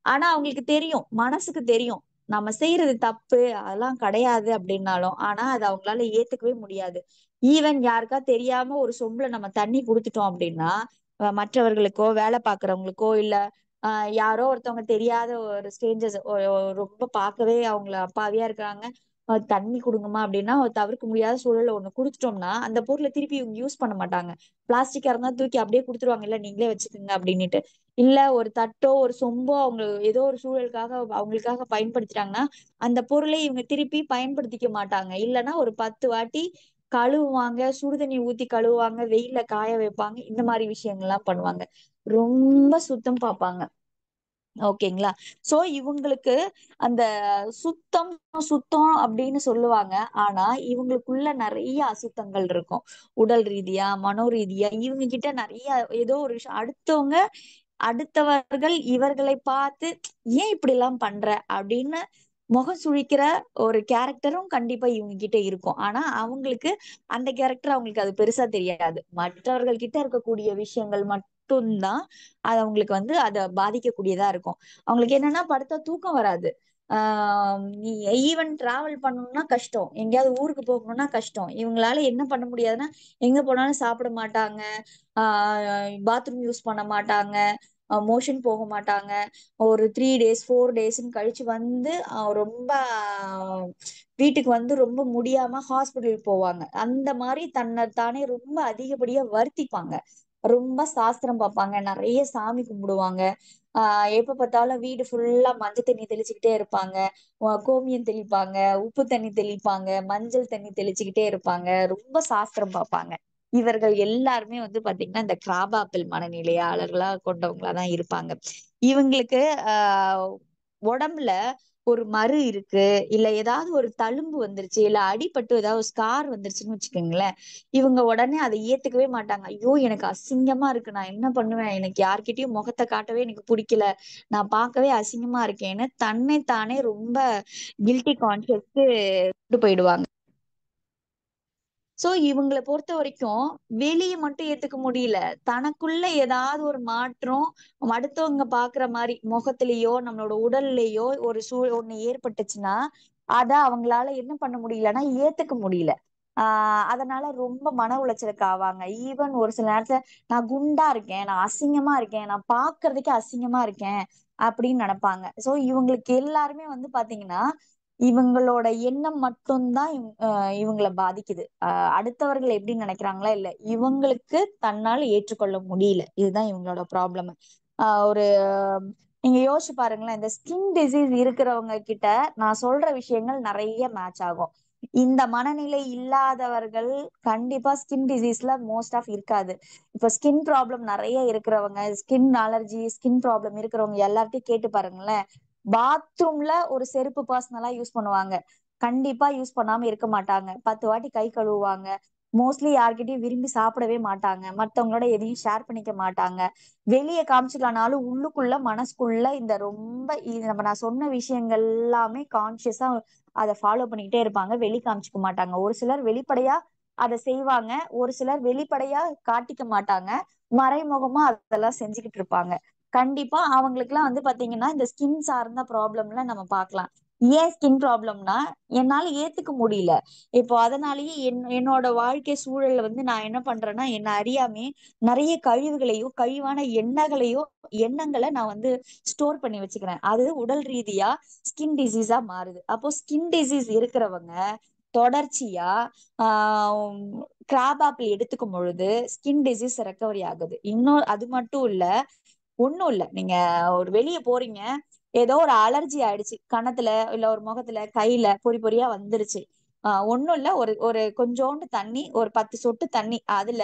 ஆனா அவங்களுக்கு தெரியும், மனசுக்கு தெரியும் நம்ம செய்யறது தப்பு, அதெல்லாம் கிடையாது அப்படின்னாலும், ஆனா அது அவங்களால ஏத்துக்கவே முடியாது. ஈவன் யாருக்கா தெரியாம ஒரு சொம்புல நம்ம தண்ணி குடுத்துட்டோம் அப்படின்னா, மற்றவர்களுக்கோ வேலை பாக்குறவங்களுக்கோ இல்ல யாரோ ஒருத்தவங்க தெரியாத ஒரு ஸ்ட்ரேஞ்சர்ஸ் ரொம்ப பார்க்கவே அவங்கள அப்பாவியா இருக்காங்க, தண்ணி கொடுங்கம்மா அப்படின்னா தவிர்க்க முடியாத சூழல்ல ஒண்ணு கொடுத்துட்டோம்னா அந்த பொருளை திருப்பி இவங்க யூஸ் பண்ண மாட்டாங்க. பிளாஸ்டிக்கா இருந்தா தூக்கி அப்படியே கொடுத்துருவாங்க, இல்ல நீங்களே வச்சுக்கோங்க அப்படின்னுட்டு. இல்ல ஒரு தட்டோ ஒரு சொம்போ அவங்க ஏதோ ஒரு சூழலுக்காக அவங்களுக்காக பயன்படுத்திட்டாங்கன்னா அந்த பொருளை இவங்க திருப்பி பயன்படுத்திக்க மாட்டாங்க. இல்லைன்னா ஒரு 10 வாட்டி கழுவுவாங்க, சுடுதண்ணி ஊத்தி கழுவுவாங்க, வெயில்ல காய வைப்பாங்க, இந்த மாதிரி விஷயங்கள்லாம் பண்ணுவாங்க. ரொம்ப சுத்தம் பார்ப்பாங்க. ஓகேங்களா? சோ இவங்களுக்கு அந்த சுத்தம் சுத்தம் அப்படின்னு சொல்லுவாங்க. ஆனா இவங்களுக்குள்ள நிறைய அசுத்தங்கள் இருக்கும். உடல் ரீதியா, மனோ ரீதியா இவங்க கிட்ட நிறைய ஏதோ ஒரு விஷயம் அடுத்தவர்கள் இவர்களை பார்த்து ஏன் இப்படி எல்லாம் பண்ற அப்படின்னு முகம் சுழிக்கிற ஒரு கேரக்டரும் கண்டிப்பா இவங்க கிட்ட இருக்கும். ஆனா அவங்களுக்கு அந்த கேரக்டர் அவங்களுக்கு அது பெருசா தெரியாது. மற்றவர்கள் கிட்ட இருக்கக்கூடிய விஷயங்கள் மட்டும்தான் அது அவங்களுக்கு அதை பாதிக்கக்கூடியதா இருக்கும். அவங்களுக்கு என்னன்னா படுத்தா தூக்கம் வராது. ஈவன் டிராவல் பண்ணணும்னா கஷ்டம், எங்கேயாவது ஊருக்கு போகணும்னா கஷ்டம். இவங்களால என்ன பண்ண முடியாதுன்னா எங்க போனாலும் சாப்பிட மாட்டாங்க, பாத்ரூம் யூஸ் பண்ண மாட்டாங்க, மோஷன் போக மாட்டாங்க. ஒரு 3 days 4 daysன்னு கழிச்சு ரொம்ப வீட்டுக்கு ரொம்ப முடியாம ஹாஸ்பிட்டல் போவாங்க. அந்த மாதிரி தன்னை தானே ரொம்ப அதிகப்படியா வருத்திப்பாங்க. ரொம்ப சாஸ்திரம் பார்ப்பாங்க, நிறைய சாமி கும்பிடுவாங்க. எப்ப பார்த்தாலும் வீடு ஃபுல்லா மஞ்சள் தண்ணி தெளிச்சுக்கிட்டே இருப்பாங்க, கோமியம் தெளிப்பாங்க, உப்பு தண்ணி தெளிப்பாங்க, மஞ்சள் தண்ணி தெளிச்சுக்கிட்டே இருப்பாங்க, ரொம்ப சாஸ்திரம் பார்ப்பாங்க. இவர்கள் எல்லாருமே பாத்தீங்கன்னா இந்த கிராபாப்பிள் மனநிலையாளர்களா கொண்டவங்களாதான் இருப்பாங்க. இவங்களுக்கு உடம்புல ஒரு மரு இருக்கு, இல்ல ஏதாவது ஒரு தழும்பு வந்துருச்சு, இல்ல அடிபட்டு ஏதாவது ஸ்கார் வந்துருச்சுன்னு வச்சுக்கோங்களேன், இவங்க உடனே அதை ஏத்துக்கவே மாட்டாங்க. ஐயோ எனக்கு அசிங்கமா இருக்கு, நான் என்ன பண்ணுவேன், எனக்கு யார்கிட்டயும் முகத்தை காட்டவே எனக்கு பிடிக்கல, நான் பார்க்கவே அசிங்கமா இருக்கேன்னு தன்னை தானே ரொம்ப கில்ட்டி கான்சியஸ்க்கு கொண்டு போயிடுவாங்க. சோ இவங்களை பொறுத்த வரைக்கும் வெளியே மட்டும் ஏத்துக்க முடியல, தனக்குள்ள ஏதாவது ஒரு மாற்றம் அடுத்தவங்க பாக்குற மாதிரி முகத்திலேயோ நம்மளோட உடல்லயோ ஒண்ணு ஏற்பட்டுச்சுன்னா அத அவங்களால என்ன பண்ண முடியலன்னா ஏத்துக்க முடியல. அதனால ரொம்ப மன உளைச்சலுக்கு ஆவாங்க. ஈவன் ஒரு சில நேரத்துல நான் குண்டா இருக்கேன், நான் அசிங்கமா இருக்கேன், நான் பாக்குறதுக்கே அசிங்கமா இருக்கேன் அப்படின்னு நினைப்பாங்க. சோ இவங்களுக்கு எல்லாருமே பாத்தீங்கன்னா இவங்களோட எண்ணம் மட்டும்தான் இவங்களை பாதிக்குது. அடுத்தவர்கள் எப்படி நினைக்கிறாங்களா இல்ல, இவங்களுக்கு தன்னால் ஏற்றுக்கொள்ள முடியல, இதுதான் இவங்களோட ப்ராப்ளம். ஒரு நீங்க யோசிச்சு பாருங்களேன், இந்த ஸ்கின் டிசீஸ் இருக்கிறவங்க கிட்ட நான் சொல்ற விஷயங்கள் நிறைய மேட்ச் ஆகும். இந்த மனநிலை இல்லாதவர்கள் கண்டிப்பா ஸ்கின் டிசீஸ்ல மோஸ்ட் ஆஃப் இருக்காது. இப்ப ஸ்கின் ப்ராப்ளம் நிறைய இருக்கிறவங்க, ஸ்கின் அலர்ஜி ஸ்கின் ப்ராப்ளம் இருக்கிறவங்க எல்லார்ட்டையும் கேட்டு பாருங்களேன், பாத்ரூம்ல ஒரு செருப்பு பர்சனலா யூஸ் பண்ணுவாங்க, கண்டிப்பா யூஸ் பண்ணாம இருக்க மாட்டாங்க, 10 வாட்டி கை கழுவுவாங்க, மோஸ்ட்லி யார்கிட்டயும் விரும்பி சாப்பிடவே மாட்டாங்க, மத்தவங்களோட எதையும் ஷேர் பண்ணிக்க மாட்டாங்க. வெளியே காமிச்சுக்கலனாலும் உள்ளுக்குள்ள மனசுக்குள்ள இந்த ரொம்ப நான் சொன்ன விஷயங்கள் எல்லாமே கான்சியஸா அதை ஃபாலோ பண்ணிக்கிட்டே இருப்பாங்க, வெளி காமிச்சுக்க மாட்டாங்க. ஒரு சிலர் வெளிப்படையா அதை செய்வாங்க, ஒரு சிலர் வெளிப்படையா காட்டிக்க மாட்டாங்க, மறைமுகமா அதெல்லாம் செஞ்சுக்கிட்டு இருப்பாங்க. கண்டிப்பா அவங்களுக்கு எல்லாம் பாத்தீங்கன்னா இந்த ஸ்கின் சார்ந்த ப்ராப்ளம்ல நம்ம பார்க்கலாம். ஏன் ஸ்கின் ப்ராப்ளம்னா என்னால ஏத்துக்க முடியல. இப்போ அதனாலயே என்னோட வாழ்க்கை சூழல்ல நான் என்ன பண்றேன்னா என்ன அறியாமே நிறைய கழிவுகளையோ கழிவான எண்ணங்களை நான் ஸ்டோர் பண்ணி வச்சுக்கிறேன். அது உடல் ரீதியா ஸ்கின் டிசீஸா மாறுது. அப்போ ஸ்கின் டிசீஸ் இருக்கிறவங்க தொடர்ச்சியா கிராப் ஆப்பிள் எடுத்துக்கும் பொழுது ஸ்கின் டிசீஸ் ரெக்கவரி ஆகுது. இன்னும் அது மட்டும் இல்ல, ஒண்ணும் இல்ல, நீங்க ஒரு வெளியே போறீங்க, ஏதோ ஒரு அலர்ஜி ஆயிடுச்சு, கன்னத்துல இல்ல ஒரு முகத்துல கையில பொறி பொறியா வந்துருச்சு. ஒண்ணும் இல்ல, ஒரு ஒரு கொஞ்சோண்டு தண்ணி, ஒரு 10 சொட்டு தண்ணி, அதுல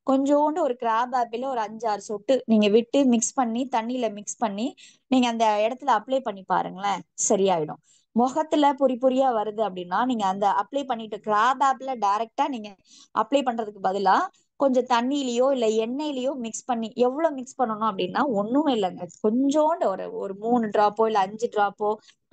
கொஞ்சோண்டு ஒரு கிராப் ஆப்பிள் ஒரு 5-6 சொட்டு நீங்க விட்டு மிக்ஸ் பண்ணி தண்ணியில மிக்ஸ் பண்ணி நீங்க அந்த இடத்துல அப்ளை பண்ணி பாருங்களேன், சரியாயிடும். முகத்துல பொறி பொறியா வருது அப்படின்னா நீங்க அந்த அப்ளை பண்ணிட்டு கிராப் ஆப்பிள டைரக்டா நீங்க அப்ளை பண்றதுக்கு பதிலா கொஞ்சம் தண்ணியிலயோ இல்ல எண்ணெயிலயோ மிக்ஸ் பண்ணி, எவ்வளவு மிக்ஸ் பண்ணணும் அப்படின்னா ஒண்ணுமே இல்லைங்க, கொஞ்சோண்டு ஒரு ஒரு 3 டிராப்போ இல்ல 5 டிராப்போ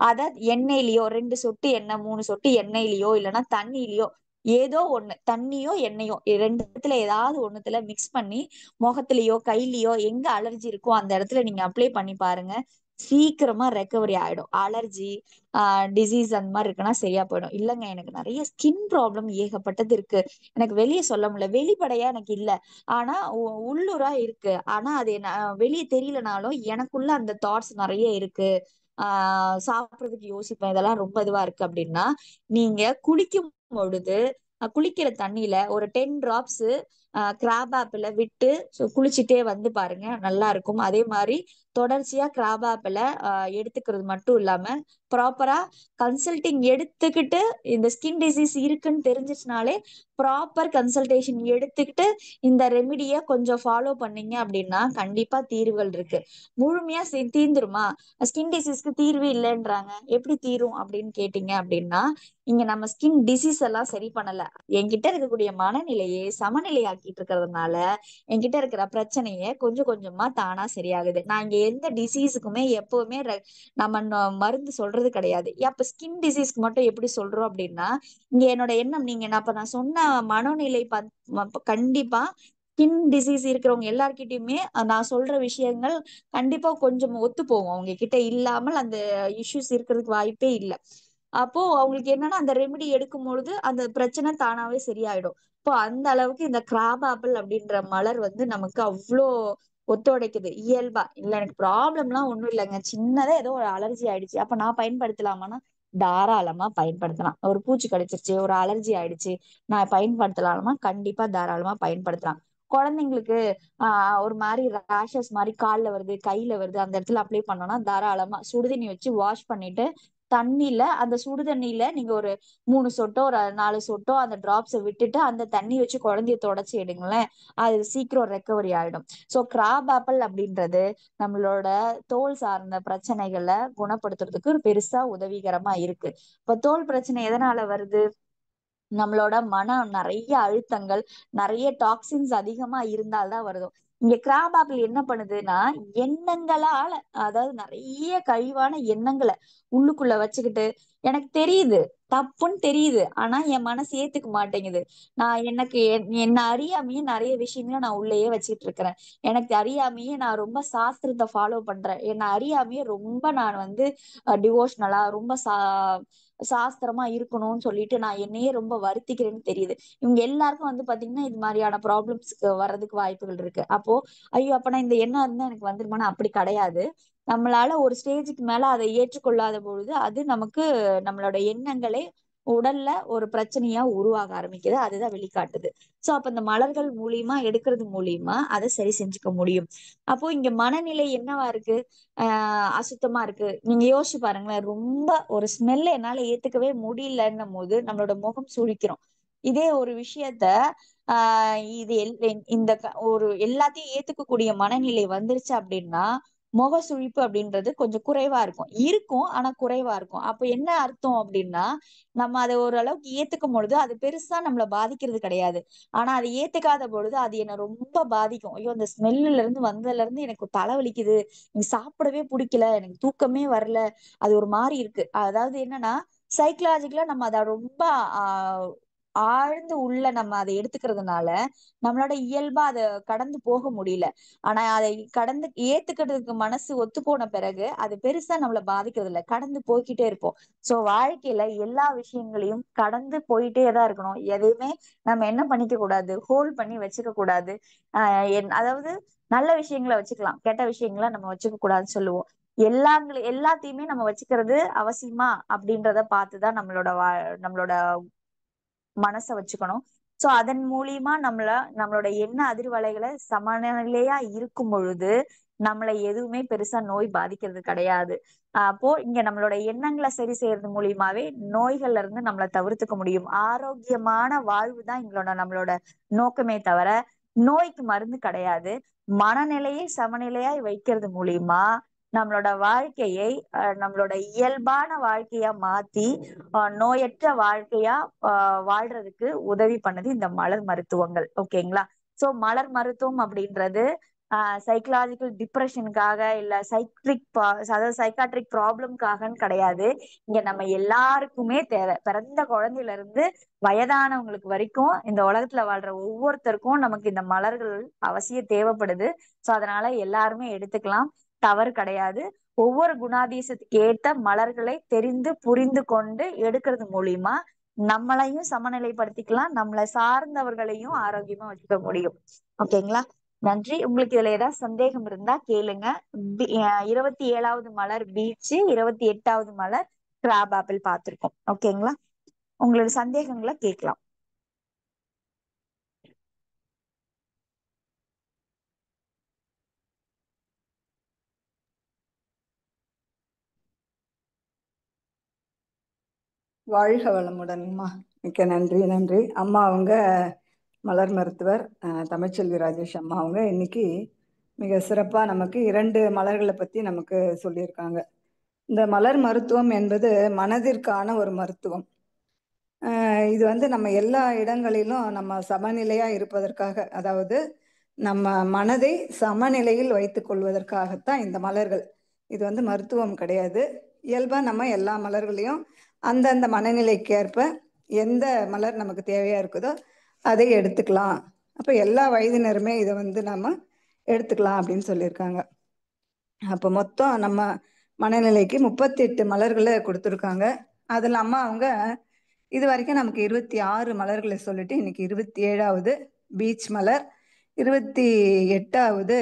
அத எண்ணெயிலயோ 2 சொட்டு எண்ணெய் 3 சொட்டு எண்ணெயிலயோ இல்லைன்னா தண்ணியிலயோ ஏதோ ஒண்ணு, தண்ணியோ எண்ணெயோ ரெண்டுத்துல ஏதாவது ஒண்ணுத்துல மிக்ஸ் பண்ணி முகத்திலயோ கையிலயோ எங்க அலர்ஜி இருக்கோ அந்த இடத்துல நீங்க அப்ளை பண்ணி பாருங்க, சீக்கிரமா ரெக்கவரி ஆயிடும். அலர்ஜி டிசீஸ் அந்த மாதிரி இருக்குன்னா சரியா போயிடும். இல்லைங்க எனக்கு நிறைய ஸ்கின் ப்ராப்ளம் ஏகப்பட்டது இருக்கு, எனக்கு வெளியே சொல்ல முடியல, வெளிப்படையா எனக்கு இல்ல, ஆனா உள்ளூரா இருக்கு, ஆனா அது என்ன வெளியே தெரியலனாலும் எனக்குள்ள அந்த தாட்ஸ் நிறைய இருக்கு, சாப்பிடுறதுக்கு யோசிப்பேன், இதெல்லாம் ரொம்ப இதுவா இருக்கு அப்படின்னா, நீங்க குளிக்கும் பொழுது குளிக்கிற தண்ணியில ஒரு 10 டிராப்ஸ் கிராப் ஆப்பிள விட்டு குளிச்சுட்டே வந்து பாருங்க, நல்லா இருக்கும். அதே மாதிரி தொடர்ச்சியா கிராப் ஆப்பிள எடுத்துக்கிறது மட்டும் இல்லாம ப்ராப்பரா கன்சல்டிங் எடுத்துக்கிட்டு, இந்த ஸ்கின் டிசீஸ் இருக்குன்னு தெரிஞ்சிச்சுனாலே ப்ராப்பர் கன்சல்டேஷன் எடுத்துக்கிட்டு இந்த ரெமிடிய கொஞ்சம் ஃபாலோ பண்ணீங்க அப்படின்னா கண்டிப்பா தீர்வுகள் இருக்கு. முழுமையா தீர்ந்துருமா? ஸ்கின் டிசீஸ்க்கு தீர்வு இல்லைன்றாங்க, எப்படி தீரும் அப்படின்னு கேட்டீங்க அப்படின்னா, இங்க நம்ம ஸ்கின் டிசீஸ் எல்லாம் சரி பண்ணல, என்கிட்ட இருக்கக்கூடிய மனநிலையை சமநிலையாக்கிட்டு இருக்கிறதுனால என்கிட்ட இருக்கிற பிரச்சனைய கொஞ்சம் கொஞ்சமா தானா சரியாகுது. நான் இங்க எந்த டிசீஸுக்குமே எப்பவுமே நம்ம மருந்து சொல்றது கிடையாது. அப்ப ஸ்கின் டிசீஸ்க்கு மட்டும் எப்படி சொல்றோம் அப்படின்னா, இங்க என்னோட எண்ணம், நான் சொன்ன மனநிலை கண்டிப்பா ஸ்கின் டிசீஸ் இருக்கிறவங்க எல்லார்கிட்டயுமே நான் சொல்ற விஷயங்கள் கண்டிப்பா கொஞ்சம் ஒத்து போகும். அவங்க கிட்ட இல்லாமல் அந்த இஷ்யூஸ் இருக்கிறதுக்கு வாய்ப்பே இல்லை. அப்போ அவங்களுக்கு என்னன்னா, அந்த ரெமெடி எடுக்கும் பொழுது அந்த பிரச்சனை தானாவே சரியாயிடும். இப்போ அந்த அளவுக்கு இந்த கிராப் ஆப்பிள் அப்படின்ற மலர் வந்து நமக்கு அவ்வளோ ஒத்துழைக்குது இயல்பா. இல்ல எனக்கு ப்ராப்ளம்லாம் ஒண்ணும் இல்லைங்க, சின்னதா ஏதோ ஒரு அலர்ஜி ஆயிடுச்சு, அப்ப நான் பயன்படுத்தலாமான்னா தாராளமா பயன்படுத்தலாம். ஒரு பூச்சி கடிச்சிருச்சு, ஒரு அலர்ஜி ஆயிடுச்சு, நான் பயன்படுத்தலாமா? கண்டிப்பா தாராளமா பயன்படுத்தலாம். குழந்தைங்களுக்கு ஒரு மாதிரி ரேஷஸ் மாதிரி கால்ல வருது, கையில வருது, அந்த இடத்துல அப்ளை பண்ணோம்னா தாராளமா சுடுதண்ணி வச்சு வாஷ் பண்ணிட்டு தண்ணியில, அந்த சுடு தண்ணியில நீங்க ஒரு 3 சொட்டோ ஒரு 4 சொட்டோ அந்த டிராப்ஸை விட்டுட்டு அந்த தண்ணி வச்சு குழந்தைய தொடச்சி எடுங்களேன், அது சீக்கிரம் ரெக்கவரி ஆயிடும். ஸோ கிராப் ஆப்பிள் அப்படின்றது நம்மளோட தோல் சார்ந்த பிரச்சனைகளை குணப்படுத்துறதுக்கு ஒரு பெருசா உதவிகரமா இருக்கு. இப்ப தோல் பிரச்சனை எதனால வருது? நம்மளோட மனம் நிறைய அழுத்தங்கள், நிறைய டாக்ஸின்ஸ் அதிகமா இருந்தால்தான் வருது. இங்க கிராப் ஆப்பிள் என்ன பண்ணுதுன்னா, எண்ணங்களால, அதாவது நிறைய கழிவான எண்ணங்களை உள்ளுக்குள்ள வச்சுக்கிட்டு, எனக்கு தெரியுது தப்புன்னு தெரியுது, ஆனா என் மனசு ஏத்துக்க மாட்டேங்குது. என்ன அறியாமையே நிறைய விஷயங்களை நான் உள்ளேயே வச்சுட்டு இருக்கிறேன். எனக்கு அறியாமையே நான் ரொம்ப சாஸ்திரத்தை ஃபாலோ பண்றேன். என்ன அறியாமையே ரொம்ப நான் வந்து டிவோஷனலா ரொம்ப சாஸ்திரமா இருக்கணும்னு சொல்லிட்டு நான் என்னையே ரொம்ப வருத்திக்கிறேன்னு தெரியுது. இவங்க எல்லாருக்கும் வந்து பாத்தீங்கன்னா இது மாதிரியான ப்ராப்ளம்ஸ்க்கு வர்றதுக்கு வாய்ப்புகள் இருக்கு. அப்போ ஐயோ அப்ப நான் இந்த எண்ணம் இருந்தா எனக்கு வந்துருமானா? அப்படி கிடையாது. நம்மளால ஒரு ஸ்டேஜுக்கு மேல அதை ஏற்றுக்கொள்ளாத பொழுது அது நமக்கு நம்மளோட எண்ணங்களே உடல்ல ஒரு பிரச்சனையா உருவாக ஆரம்பிக்குது, அதுதான் வெளிக்காட்டுது. சோ அப்ப இந்த மலர்கள் மூலியமா எடுக்கிறது மூலியமா அதை சரி செஞ்சுக்க முடியும். அப்போ இங்க மனநிலை என்னவா இருக்கு? அசுத்தமா இருக்கு. நீங்க யோசிச்சு பாருங்களேன், ரொம்ப ஒரு ஸ்மெல்ல என்னால ஏத்துக்கவே முடியலன்னும் போது நம்மளோட முகம் சுழிக்கிறோம். இதே ஒரு விஷயத்த இது ஒரு எல்லாத்தையும் ஏத்துக்கக்கூடிய மனநிலை வந்துருச்சு அப்படின்னா முக சுழிப்பு அப்படின்றது கொஞ்சம் குறைவா இருக்கும் இருக்கும் ஆனா குறைவா இருக்கும். அப்ப என்ன அர்த்தம் அப்படின்னா, நம்ம அதை ஓரளவுக்கு ஏத்துக்கும் பொழுது அது பெருசா நம்மள பாதிக்கிறது கிடையாது. ஆனா அதை ஏத்துக்காத பொழுது அது என்ன ரொம்ப பாதிக்கும். ஐயோ அந்த ஸ்மெல்லுல இருந்து வந்ததுல இருந்து எனக்கு தலைவலிக்குது, எனக்கு சாப்பிடவே பிடிக்கல, எனக்கு தூக்கமே வரல, அது ஒரு மாதிரி இருக்கு. அதாவது என்னன்னா, சைக்கலாஜிக்கலா நம்ம அதை ரொம்ப ஆஹ் ஆழ்ந்து உள்ள நம்ம அதை எடுத்துக்கிறதுனால நம்மளோட இயல்பா அதை கடந்து போக முடியல. ஆனா அதை கடந்து ஏத்துக்கிறதுக்கு மனசு ஒத்து போன பிறகு அது பெருசா நம்மள பாதிக்கிறது இல்லை, கடந்து போய்கிட்டே இருப்போம். சோ வாழ்க்கையில எல்லா விஷயங்களையும் கடந்து போயிட்டே தான் இருக்கணும். எதையுமே நம்ம என்ன பண்ணிக்க கூடாது, ஹோல்ட் பண்ணி வச்சுக்க கூடாது. அதாவது நல்ல விஷயங்களை வச்சுக்கலாம், கெட்ட விஷயங்களை நம்ம வச்சுக்க கூடாதுன்னு சொல்லுவோம். எல்லாத்தையுமே நம்ம வச்சுக்கிறது அவசியமா அப்படின்றத பார்த்துதான் நம்மளோட மனசை வச்சுக்கணும். சோ அதன் மூலியமா நம்மளோட எண்ண அதிர்வலைகளை சமநிலையா இருக்கும் பொழுது நம்மளை எதுவுமே பெருசா நோய் பாதிக்கிறது கிடையாது. அப்போ இங்க நம்மளோட எண்ணங்களை சரி செய்யறது மூலியமாவே நோய்கள்ல இருந்து நம்மளை தவிர்த்துக்க முடியும். ஆரோக்கியமான வாழ்வு தான் நம்மளோட நோக்கமே தவிர நோய்க்கு மருந்து கிடையாது. மனநிலையை சமநிலையாய் வைக்கிறது மூலியமா நம்மளோட வாழ்க்கையை நம்மளோட இயல்பான வாழ்க்கையா மாத்தி நோயற்ற வாழ்க்கையா வாழ்றதுக்கு உதவி பண்ணது இந்த மலர் மருத்துவங்கள். ஓகேங்களா? சோ மலர் மருத்துவம் அப்படின்றது சைக்கலாஜிக்கல் டிப்ரெஷனுக்காக இல்ல அதாவது சைக்காட்ரிக் ப்ராப்ளம்காகன்னு கிடையாது. இங்க நம்ம எல்லாருக்குமே தேவை. பிறந்த குழந்தையில இருந்து வயதானவங்களுக்கு வரைக்கும் இந்த உலகத்துல வாழ்ற ஒவ்வொருத்தருக்கும் நமக்கு இந்த மலர்கள் அவசியம் தேவைப்படுது. சோ அதனால எல்லாருமே எடுத்துக்கலாம், தவறு கிடையாது. ஒவ்வொரு குணாதிசத்துக்கு ஏத்த மலர்களை தெரிந்து புரிந்து கொண்டு எடுக்கிறது மூலியமா நம்மளையும் சமநிலைப்படுத்திக்கலாம், நம்மளை சார்ந்தவர்களையும் ஆரோக்கியமா வச்சுக்க முடியும். ஓகேங்களா? நன்றி. உங்களுக்கு இதுல ஏதாவது சந்தேகம் இருந்தா கேளுங்க. 27வது மலர் பீச், 28வது மலர் கிராப் ஆப்பிள் பார்த்திருக்கோம். ஓகேங்களா? உங்களோட சந்தேகங்களை கேட்கலாம். வாழ்க வளமுடன் அம்மா. மிக்க நன்றி. நன்றி அம்மா. அவங்க மலர் மருத்துவர் தமிழ்ச்செல்வி ராஜேஷ் அம்மா. அவங்க இன்னைக்கு மிக சிறப்பா நமக்கு 2 மலர்களை பத்தி நமக்கு சொல்லியிருக்காங்க. இந்த மலர் மருத்துவம் என்பது மனதிற்கான ஒரு மருத்துவம். இது நம்ம எல்லா இடங்களிலும் நம்ம சமநிலையா இருப்பதற்காக, அதாவது நம்ம மனதை சமநிலையில் வைத்துக் கொள்வதற்காகத்தான் இந்த மலர்கள். இது மருத்துவம் கிடையாது. இயல்பா நம்ம எல்லா மலர்களையும் அந்தந்த மனநிலைக்கு ஏற்ப எந்த மலர் நமக்கு தேவையா இருக்குதோ அதை எடுத்துக்கலாம். அப்ப எல்லா வயதினருமே இதை நம்ம எடுத்துக்கலாம் அப்படின்னு சொல்லியிருக்காங்க. அப்போ மொத்தம் நம்ம மனநிலைக்கு 38 மலர்களை கொடுத்துருக்காங்க. அதுல அம்மா அவங்க இது வரைக்கும் நமக்கு 26 மலர்களை சொல்லிட்டு இன்னைக்கு 27வது பீச் மலர், 28வது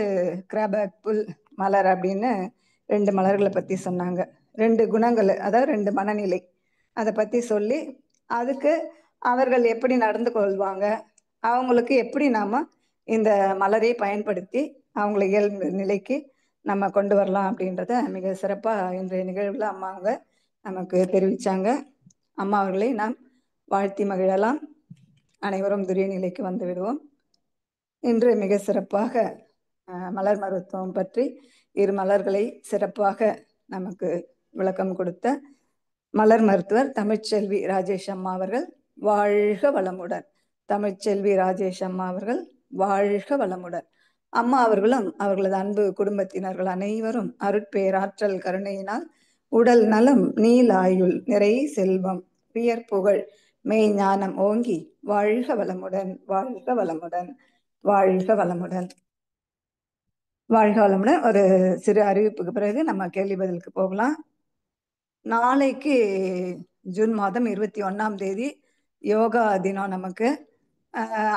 கிராப் ஆப்பிள் மலர் அப்படின்னு 2 மலர்களை பத்தி சொன்னாங்க. 2 குணங்கள், அதாவது 2 மனநிலை, அதை பத்தி சொல்லி அதுக்கு அவர்கள் எப்படி நடந்து கொள்வாங்க, அவங்களுக்கு எப்படி நாம இந்த மலரை பயன்படுத்தி அவங்களை இயல்பு நிலைக்கு நம்ம கொண்டு வரலாம் அப்படின்றத மிக சிறப்பா இன்றைய நிகழ்வுல அம்மா அவங்க நமக்கு தெரிவிச்சாங்க. அம்மா அவர்களை நாம் வாழ்த்தி மகிழலாம். அனைவரும் துரிய நிலைக்கு வந்து விடுவோம். இன்று மிக சிறப்பாக மலர் மருத்துவம் பற்றி 2 மலர்களை சிறப்பாக நமக்கு விளக்கம் கொடுத்த மலர் மருத்துவர் தமிழ்ச்செல்வி ராஜேஷ் அம்மா அவர்கள் வாழ்க வளமுடன். தமிழ்ச்செல்வி ராஜேஷ் அம்மா அவர்கள் வாழ்க வளமுடன். அம்மா அவர்களும் அவர்களது அன்பு குடும்பத்தினர்கள் அனைவரும் அருட்பேராற்றல் கருணையினால் உடல் நலம், நீல் ஆயுள், நிறை செல்வம், உயர் புகழ், மெய் ஞானம் ஓங்கி வாழ்க வளமுடன், வாழ்க வளமுடன், வாழ்க வளமுடன், வாழ்க வளமுடன். ஒரு சிறு அறிவிப்புக்கு பிறகு நம்ம கேள்வி பதிலுக்கு போகலாம். நாளைக்கு ஜூன் மாதம் 21ஆம் தேதி யோகா தினம். நமக்கு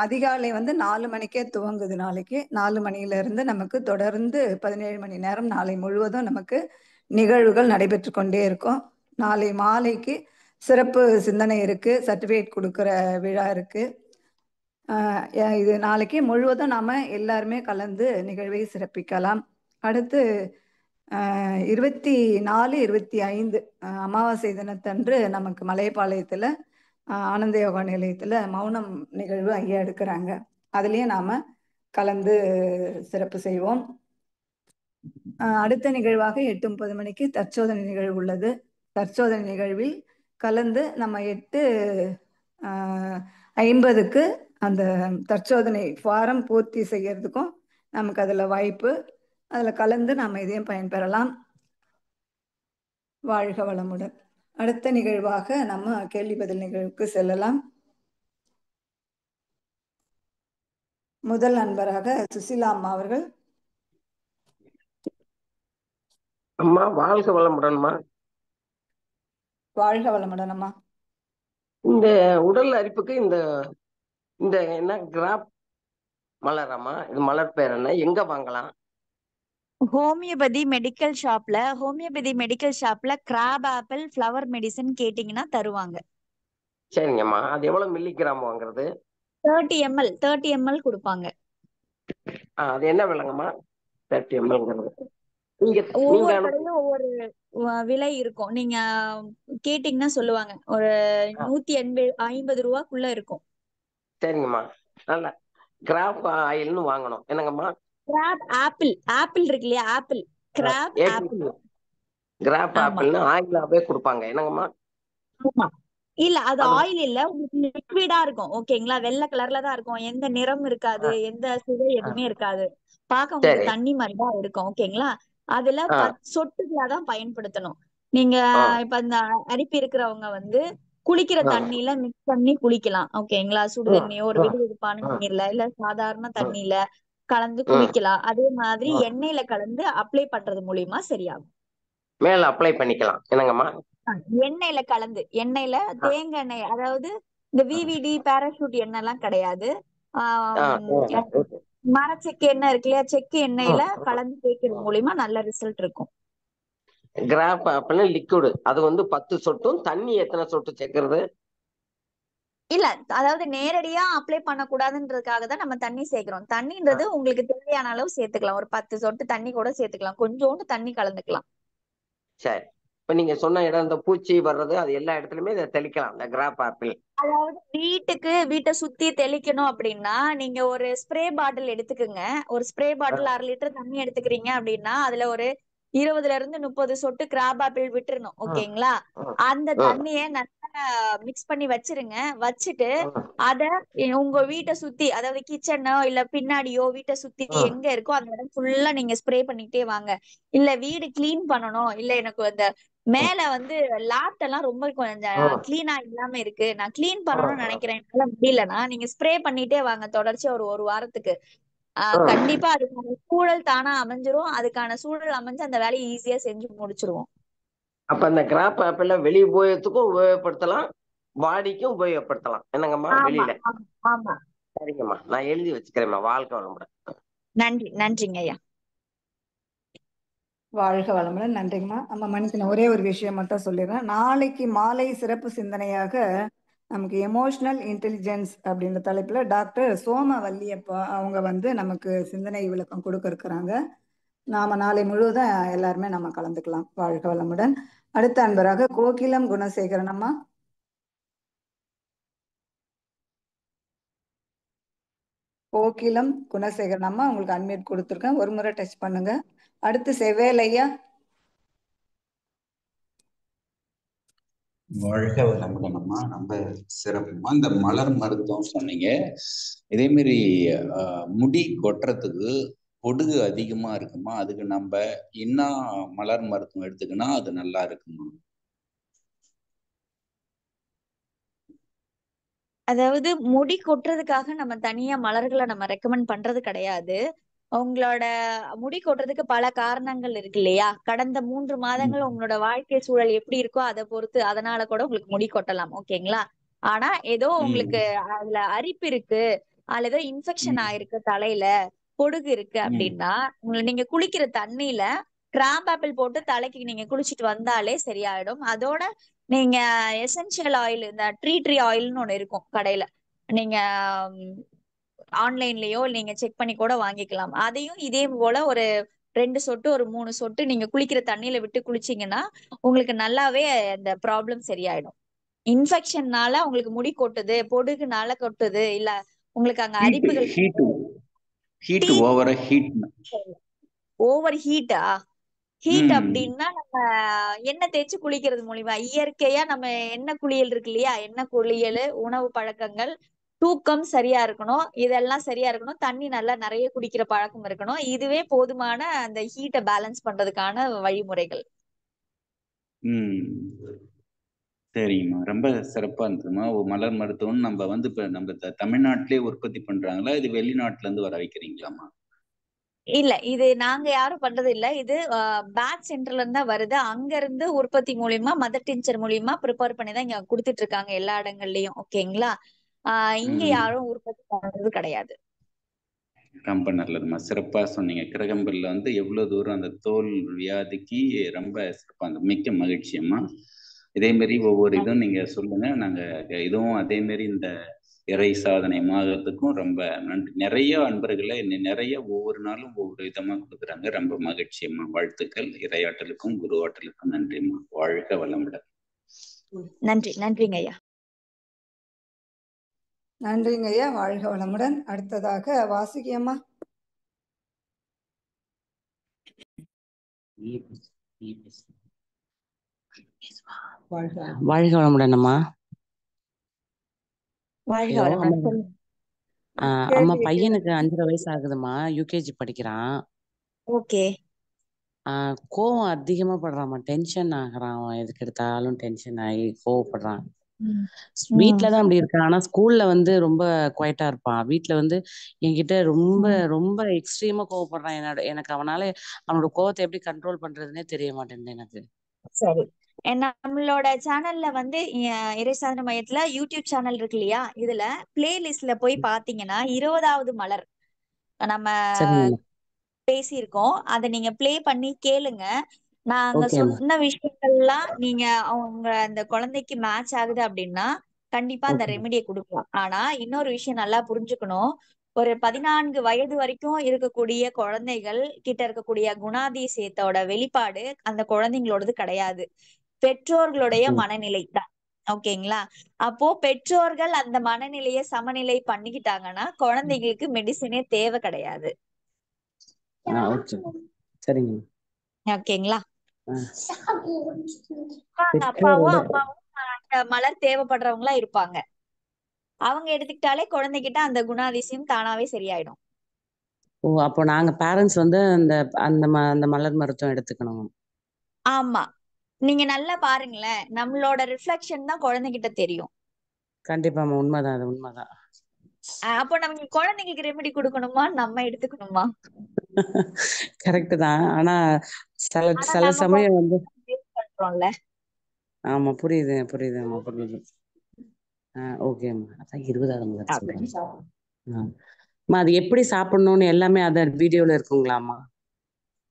அதிகாலை 4 மணிக்கே துவங்குது. நாளைக்கு 4 மணியிலிருந்து நமக்கு தொடர்ந்து 17 மணி நேரம் நாளை முழுவதும் நமக்கு நிகழ்வுகள் நடைபெற்று கொண்டே இருக்கும். நாளை மாலைக்கு சிறப்பு சிந்தனை இருக்கு, சர்டிஃபிகேட் கொடுக்குற விழா இருக்கு. இது நாளைக்கு முழுவதும் நாம எல்லாருமே கலந்து நிகழ்வை சிறப்பிக்கலாம். அடுத்து 24, 25 அமாவாசை தினத்தன்று நமக்கு மலையப்பாளையத்துல ஆனந்த யோகா நிலையத்துல மௌனம் நிகழ்வு ஐயா எடுக்கிறாங்க. அதுலயும் நாம கலந்து சிறப்பு செய்வோம். அடுத்த நிகழ்வாக 8:30 மணிக்கு தற்சோதனை நிகழ்வு உள்ளது. தற்சோதனை நிகழ்வில் கலந்து நம்ம 8:50க்கு அந்த தற்சோதனை ஃபாரம் பூர்த்தி செய்யறதுக்கும் நமக்கு அதுல வாய்ப்பு. அதுல கலந்து நாம இதையும் பயன்பெறலாம். வாழ்க வளமுடன். அடுத்த நிகழ்வாக நம்ம கேள்வி பதில் நிகழ்வுக்கு செல்லலாம். முதல் நண்பராக சுசிலா அம்மா அவர்கள். அம்மா வாழ்க வளமுடன்மா. வாழ்க வளமுடன் அம்மா. இந்த உடல் அரிப்புக்கு இந்த இந்த என்ன கிராப் மலரம்மா, இது மலர் பேர் என்ன, எங்க வாங்கலாம்? ஹோமியோபதி மெடிக்கல் ஷாப்ல கிராப் ஆப்பிள் ஃப்ளவர் மெடிசன் கேட்டீங்கன்னா தருவாங்க. சரிங்கம்மா. அது எவ்வளவு மில்லிகிராம் வாங்குறது? 30 ml கொடுப்பாங்க. அது என்ன விலைங்கம்மா 30 ml? ஒவ்வொரு கடையிலும் ஒவ்வொரு விலை இருக்கும். நீங்க கேட்டீங்கன்னா சொல்லுவாங்க. ஒரு 150 ரூபாக்குள்ள இருக்கும். சரிங்கம்மா. நல்ல கிராப் ஆயில்னு வாங்கணும் என்னங்கம்மா? கிராப் ஆப்பிள் இருக்கு இல்லையா, ஆப்பிள் கிராப் ஆப்பிள். கிராப் ஆப்பிள்னு ஆயிலாவே கொடுப்பாங்க என்னங்கம்மா? இல்ல, அது ஆயில் இல்ல, உங்களுக்கு லிக்விடா இருக்கும். ஓகேங்களா? வெள்ளை கலர்ல தான் இருக்கும். எந்த நிறம் இருக்காது, எந்த சுவை எதுவுமே இருக்காது. பார்க்க உங்களுக்கு தண்ணி மாதிரி தான் இருக்கும். ஓகேங்களா? அதுல 10 சொட்டுகளா தான் பயன்படுத்தணும். நீங்க இப்ப அந்த அரிப்பு இருக்கிறவங்க குளிக்கிற தண்ணியில மிக்ஸ் பண்ணி குளிக்கலாம். ஓகேங்களா? சுடு தண்ணியோ ஒரு வெதுவெதுப்பான நீர்ல இல்ல சாதாரண தண்ணியில கலந்து குளிக்கலாம். அதே மாதிரி எண்ணெயில கலந்து அப்ளை பண்றது மூலியமா சரியாகும். மேல அப்ளை பண்ணிக்கலாம் என்னங்கம்மா? எண்ணெயில தேங்காய் எண்ணெய், அதாவது இந்த விவிடி பேராஷூட் எண்ணெய் எல்லாம் கிடையாது. மரச்செக்கு எண்ணெய் இருக்கு இல்லையா, செக்கு எண்ணெயில கலந்து தேய்க்கிறது மூலியமா நல்ல ரிசல்ட் இருக்கும். கிராப் ஆப்பிள் லிக்விடு அது வந்து 10 சொட்டும், தண்ணி எத்தனை சொட்டு சேர்க்கறது? இல்ல, அதாவது நேரடியா அப்ளை பண்ணக்கூடாதுன்றதுக்காக தான் நம்ம தண்ணி சேர்க்கிறோம். தண்ணின்றது உங்களுக்கு தேவையான அளவு சேர்த்துக்கலாம். ஒரு 10 சொட்டு தண்ணி கூட சேர்த்துக்கலாம். கொஞ்சோண்டு தண்ணி கலந்துக்கலாம். சரி. இப்ப நீங்க சொன்ன இடம் இந்த பூச்சி வர்றது அது எல்லா இடத்துலயுமே இதை தெளிக்கலாம் இந்த கிராப் ஆப்பிள். அதாவது வீட்டை சுத்தி தெளிக்கணும் அப்படின்னா நீங்க ஒரு ஸ்ப்ரே பாட்டில் எடுத்துக்குங்க. ஒரு ஸ்ப்ரே பாட்டில் 1/2 லிட்டர் தண்ணி எடுத்துக்கிறீங்க அப்படின்னா அதுல ஒரு 20ல இருந்து 30 சொட்டு கிராப் ஆப்பிள் விட்டுறணும். ஓகேங்களா? அந்த தண்ணிய நல்லா மிக்ஸ் பண்ணி வச்சிருங்க. வச்சுட்டு அத உங்க வீட்டை சுத்தி, அதாவது கிச்சனோ இல்ல பின்னாடியோ வீட்டை சுத்தி எங்க இருக்கோ அந்த இடம் ஃபுல்லா நீங்க ஸ்ப்ரே பண்ணிட்டே வாங்க. இல்ல வீடு கிளீன் பண்ணணும், இல்ல எனக்கு அந்த மேல வந்து லாப்ட் எல்லாம் ரொம்ப கொஞ்சம் கிளீனா இல்லாம இருக்கு, நான் கிளீன் பண்ணணும்னு நினைக்கிறேன், என்னால முடியலன்னா நீங்க ஸ்ப்ரே பண்ணிட்டே வாங்க தொடர்ச்சியா ஒரு வாரத்துக்கு. கண்டிப்பா அதுக்கான சூழல் தானா அமைஞ்சிரும். அதுக்கான சூழல் அமைஞ்சு அந்த வேலையை ஈஸியா செஞ்சு முடிச்சிருவோம். அப்ப அந்த கிராப் ஆப்பிள வெளி உபயோகத்துக்கும் உபயோகப்படுத்தலாம், வாடிக்கும் உபயோகப்படுத்தலாம் என்னங்கம்மா வெளியில? ஆமா. சரிங்கம்மா, நான் எழுதி வச்சுக்கிறேன்மா. வாழ்க்கை வளமுடன். நன்றிங்க ஐயா. வாழ்க வளமுடன். நன்றிங்கம்மா. நம்ம மனுஷன் ஒரே ஒரு விஷயம் மட்டும் சொல்லிடுறேன். நாளைக்கு மாலை சிறப்பு சிந்தனையாக நமக்கு எமோஷனல் இன்டெலிஜென்ஸ் அப்படின்ற தலைப்புல டாக்டர் சோமவல்லியப்பா அவங்க வந்து நமக்கு சிந்தனை விளக்கம் கொடுக்க இருக்கிறாங்க. நாம நாளை முழுவதும் எல்லாருமே நம்ம கலந்துக்கலாம். வாழ்க வளமுடன். அடுத்த அன்பராக கோகிலம் குணசேகரன் அம்மா. கோகிலம் குணசேகரன் அம்மா உங்களுக்கு அன்மியூட் கொடுத்துருக்கேன், ஒரு முறை டச் பண்ணுங்க. அடுத்து செவேலையா. வாழ்க வளமுடன் அம்மா. ரொம்ப சிறப்புமா இந்த மலர் மருத்துவம் சொன்னீங்க. இதே மாதிரி முடி கொட்டுறதுக்கு பொடுகு அதிகமா இருக்குமா, அதுக்கு நம்ம என்ன மலர் மருத்துவம் எடுத்துக்கினா அது நல்லா இருக்குமா? அதாவது முடி கொட்டுறதுக்காக நம்ம தனியா மலர்களை நம்ம ரெக்கமெண்ட் பண்றது கிடையாது. உங்களோட முடி கொட்டுறதுக்கு பல காரணங்கள் இருக்கு இல்லையா? கடந்த 3 மாதங்கள் உங்களோட வாழ்க்கை சூழல் எப்படி இருக்கோ அதை பொறுத்து, அதனால கூட உங்களுக்கு முடி கொட்டலாம். ஓகேங்களா? ஆனா ஏதோ உங்களுக்கு அதுல அரிப்பு இருக்கு, அல்லது இன்ஃபெக்ஷன் ஆயிருக்கு, தலையில பொடுகு இருக்கு அப்படின்னா நீங்க குளிக்கிற தண்ணியில கிராப் ஆப்பிள் போட்டு தலைக்கு நீங்க குளிச்சுட்டு வந்தாலே சரியாயிடும். அதோட நீங்க எசென்சியல் ஆயில், இந்த ட்ரீ ஆயில்னு ஒண்ணு இருக்கும் கடையில, நீங்க ஆன்லைன்லயோ நீங்க செக் பண்ணி கூட வாங்கிக்கலாம். அதையும் இதே போல ஒரு 2 சொட்டு ஒரு 3 சொட்டு நீங்க குளிக்கிற தண்ணியில விட்டு குளிச்சீங்கன்னா உங்களுக்கு நல்லாவே அந்த ப்ராப்ளம் சரியாயிடும். இன்ஃபெக்ஷன்னால உங்களுக்கு முடி கொட்டுது, பொடுகுனால கொட்டுது, இல்ல உங்களுக்கு அங்க அரிப்புகள் ஓவர் ஹீட்டா ஹீட் அப்படின்னா நம்ம எண்ணெய் தேய்ச்சி குளிக்கிறது மூலியமா, இயற்கையா நம்ம எண்ணெய் குளியல் இருக்கு இல்லையா, எண்ணெய் குளியல், உணவு பழக்கங்கள், தூக்கம் சரியா இருக்கணும், இதெல்லாம் சரியா இருக்கணும், தண்ணி நல்லா நிறைய குடிக்கிற பழக்கம் இருக்கணும். இதுவே போதுமான அந்த ஹீட்டை பேலன்ஸ் பண்றதுக்கான வழிமுறைகள். சரிங்கம்மா, ரொம்ப சிறப்பா இருந்ததுமா. மலர் மருத்துவம் நம்ம வந்து இப்ப நம்ம தமிழ்நாட்டிலே உற்பத்தி பண்றாங்களா, இது வெளிநாட்டுல இருந்து வர வைக்கிறீங்களாமா? இல்ல, இது நாங்க யாரும் பண்றது இல்ல. இது பேட்ச் சென்டர்ல இருந்தா வருது. அங்க இருந்து உற்பத்தி மூலியமா மதர் டின்ச்சர் மூலியமா ப்ரிப்பேர் பண்ணி தான் இங்க கொடுத்துட்டு இருக்காங்க எல்லா இடங்கள்லயும். ஓகேங்களா? இங்க யாரும் உற்பத்தி பண்றது கிடையாது. ரொம்ப நல்லதுமா, சிறப்பா சொன்னீங்க. கிரகம்பல்ல வந்து எவ்வளவு தூரம் அந்த தோல் வியாதிக்கு ரொம்ப சிறப்பா, மிக்க மகிழ்ச்சி அம்மா. இதே மாதிரி ஒவ்வொரு இதுவும் நீங்க சொல்லுங்க, நாங்க இதுவும் அதே மாதிரி இந்த இறை சாதனை மாதத்துக்கும் ரொம்ப நன்றி. நிறைய அன்பர்களை நிறைய ஒவ்வொரு நாளும் ஒவ்வொரு விதமா கொடுக்குறாங்க. ரொம்ப மகிழ்ச்சி அம்மா. வாழ்த்துக்கள். இறையாற்றலுக்கும் குருவாற்றலுக்கும் நன்றிம்மா. வாழ்க வளமுடன். நன்றிங்க ஐயா. நன்றிங்க ஐயா. வாழ்க வளமுடன். அடுத்ததாக வாசுகி அம்மா. வாழ்க வளமுடன் அம்மா. அம்மா, பையனுக்கு 5.5 வயசு ஆகுதுமா, யூகேஜி படிக்கிறான். ஓகே. கோவம் அதிகமா படுறாமா, டென்ஷன் ஆகுறான். எதுக்கு எடுத்தாலும் டென்ஷன் ஆகி கோவப்படுறான். வீட்டுலதான் அப்படி இருக்கான், ஆனா ஸ்கூல்ல வந்து ரொம்ப குவைட்டா இருப்பான். வீட்டுல வந்து என்கிட்ட ரொம்ப ரொம்ப எக்ஸ்ட்ரீமா கோவப்படுறான். எனக்கு அவனோட கோவத்தை எப்படி கண்ட்ரோல் பண்றதுன்னே தெரிய மாட்டேங்குது எனக்கு. சரி, நம்மளோட சேனல்ல வந்து இறை சாதனை மையத்துல யூடியூப் சேனல் இருக்கு இல்லையா, இதுல பிளேலிஸ்ட்ல போய் பாத்தீங்கன்னா 20வது மலர் நம்ம சரிங்கம்மா. பேசியிருக்கோம். அதை நீங்க ப்ளே பண்ணி கேளுங்க. நாங்க ஓகேம்மா. சொன்ன விஷயங்கள்லாம் நீங்க அவங்க அந்த குழந்தைக்கு மேட்ச் ஆகுது அப்படின்னா கண்டிப்பா அந்த ஓகே. ரெமிடியை கொடுக்கலாம். ஆனா இன்னொரு விஷயம் நல்லா புரிஞ்சுக்கணும். ஒரு 14 வயது வரைக்கும் இருக்கக்கூடிய குழந்தைகள் கிட்ட இருக்கக்கூடிய குணாதிசயத்தோட வெளிப்பாடு அந்த குழந்தைங்களோடது கிடையாது. பெற்றோர்களுடைய ம். மனநிலை தான். ஓகேங்களா? அப்போ பெற்றோர்கள் அந்த மனநிலையை சமநிலை பண்ணிக்கிட்டாங்கன்னா குழந்தைங்களுக்கு மெடிசினே தேவை கிடையாது. ஓகே. சரிங்கம்மா. ஓகேங்களா? அப்பாவும் பெற்றோரோட அம்மாவும் அந்த மலர் தேவைப்படுறவங்களா இருப்பாங்க. அவங்க எடுத்துக்கிட்டாலே குழந்தைகிட்ட அந்த குணாதிசயம் தானாவே சரியாயிடும். அப்போ நாங்க பேரண்ட்ஸ் வந்து அந்த அந்த மலர் மருத்துவம் எடுத்துக்கணும். ஆமா. நீங்க நல்லா பாருங்களேன். நம்மளோட ரிஃப்ளெக்ஷன் தான் குழந்தைகிட்ட தெரியும். கண்டிப்பாம்மா, உண்மைதான், அது உண்மைதான். அப்போ நம்ம குழந்தைங்களுக்கு ரெமெடி கொடுக்கணுமா, நம்ம எடுத்துக்கணுமா? கரெக்ட் தான். ஆனா சில ஆனா சில நம்ம சமயம் வந்து பண்றோம்ல. ஆமா, புரியுதும்மா, புரியுது. ஓகேம்மா. அதான் 20,000 சொல்றேன். அது எப்படி சாப்பிடணும்னு எல்லாமே அத வீடியோல இருக்குங்களாம்மா?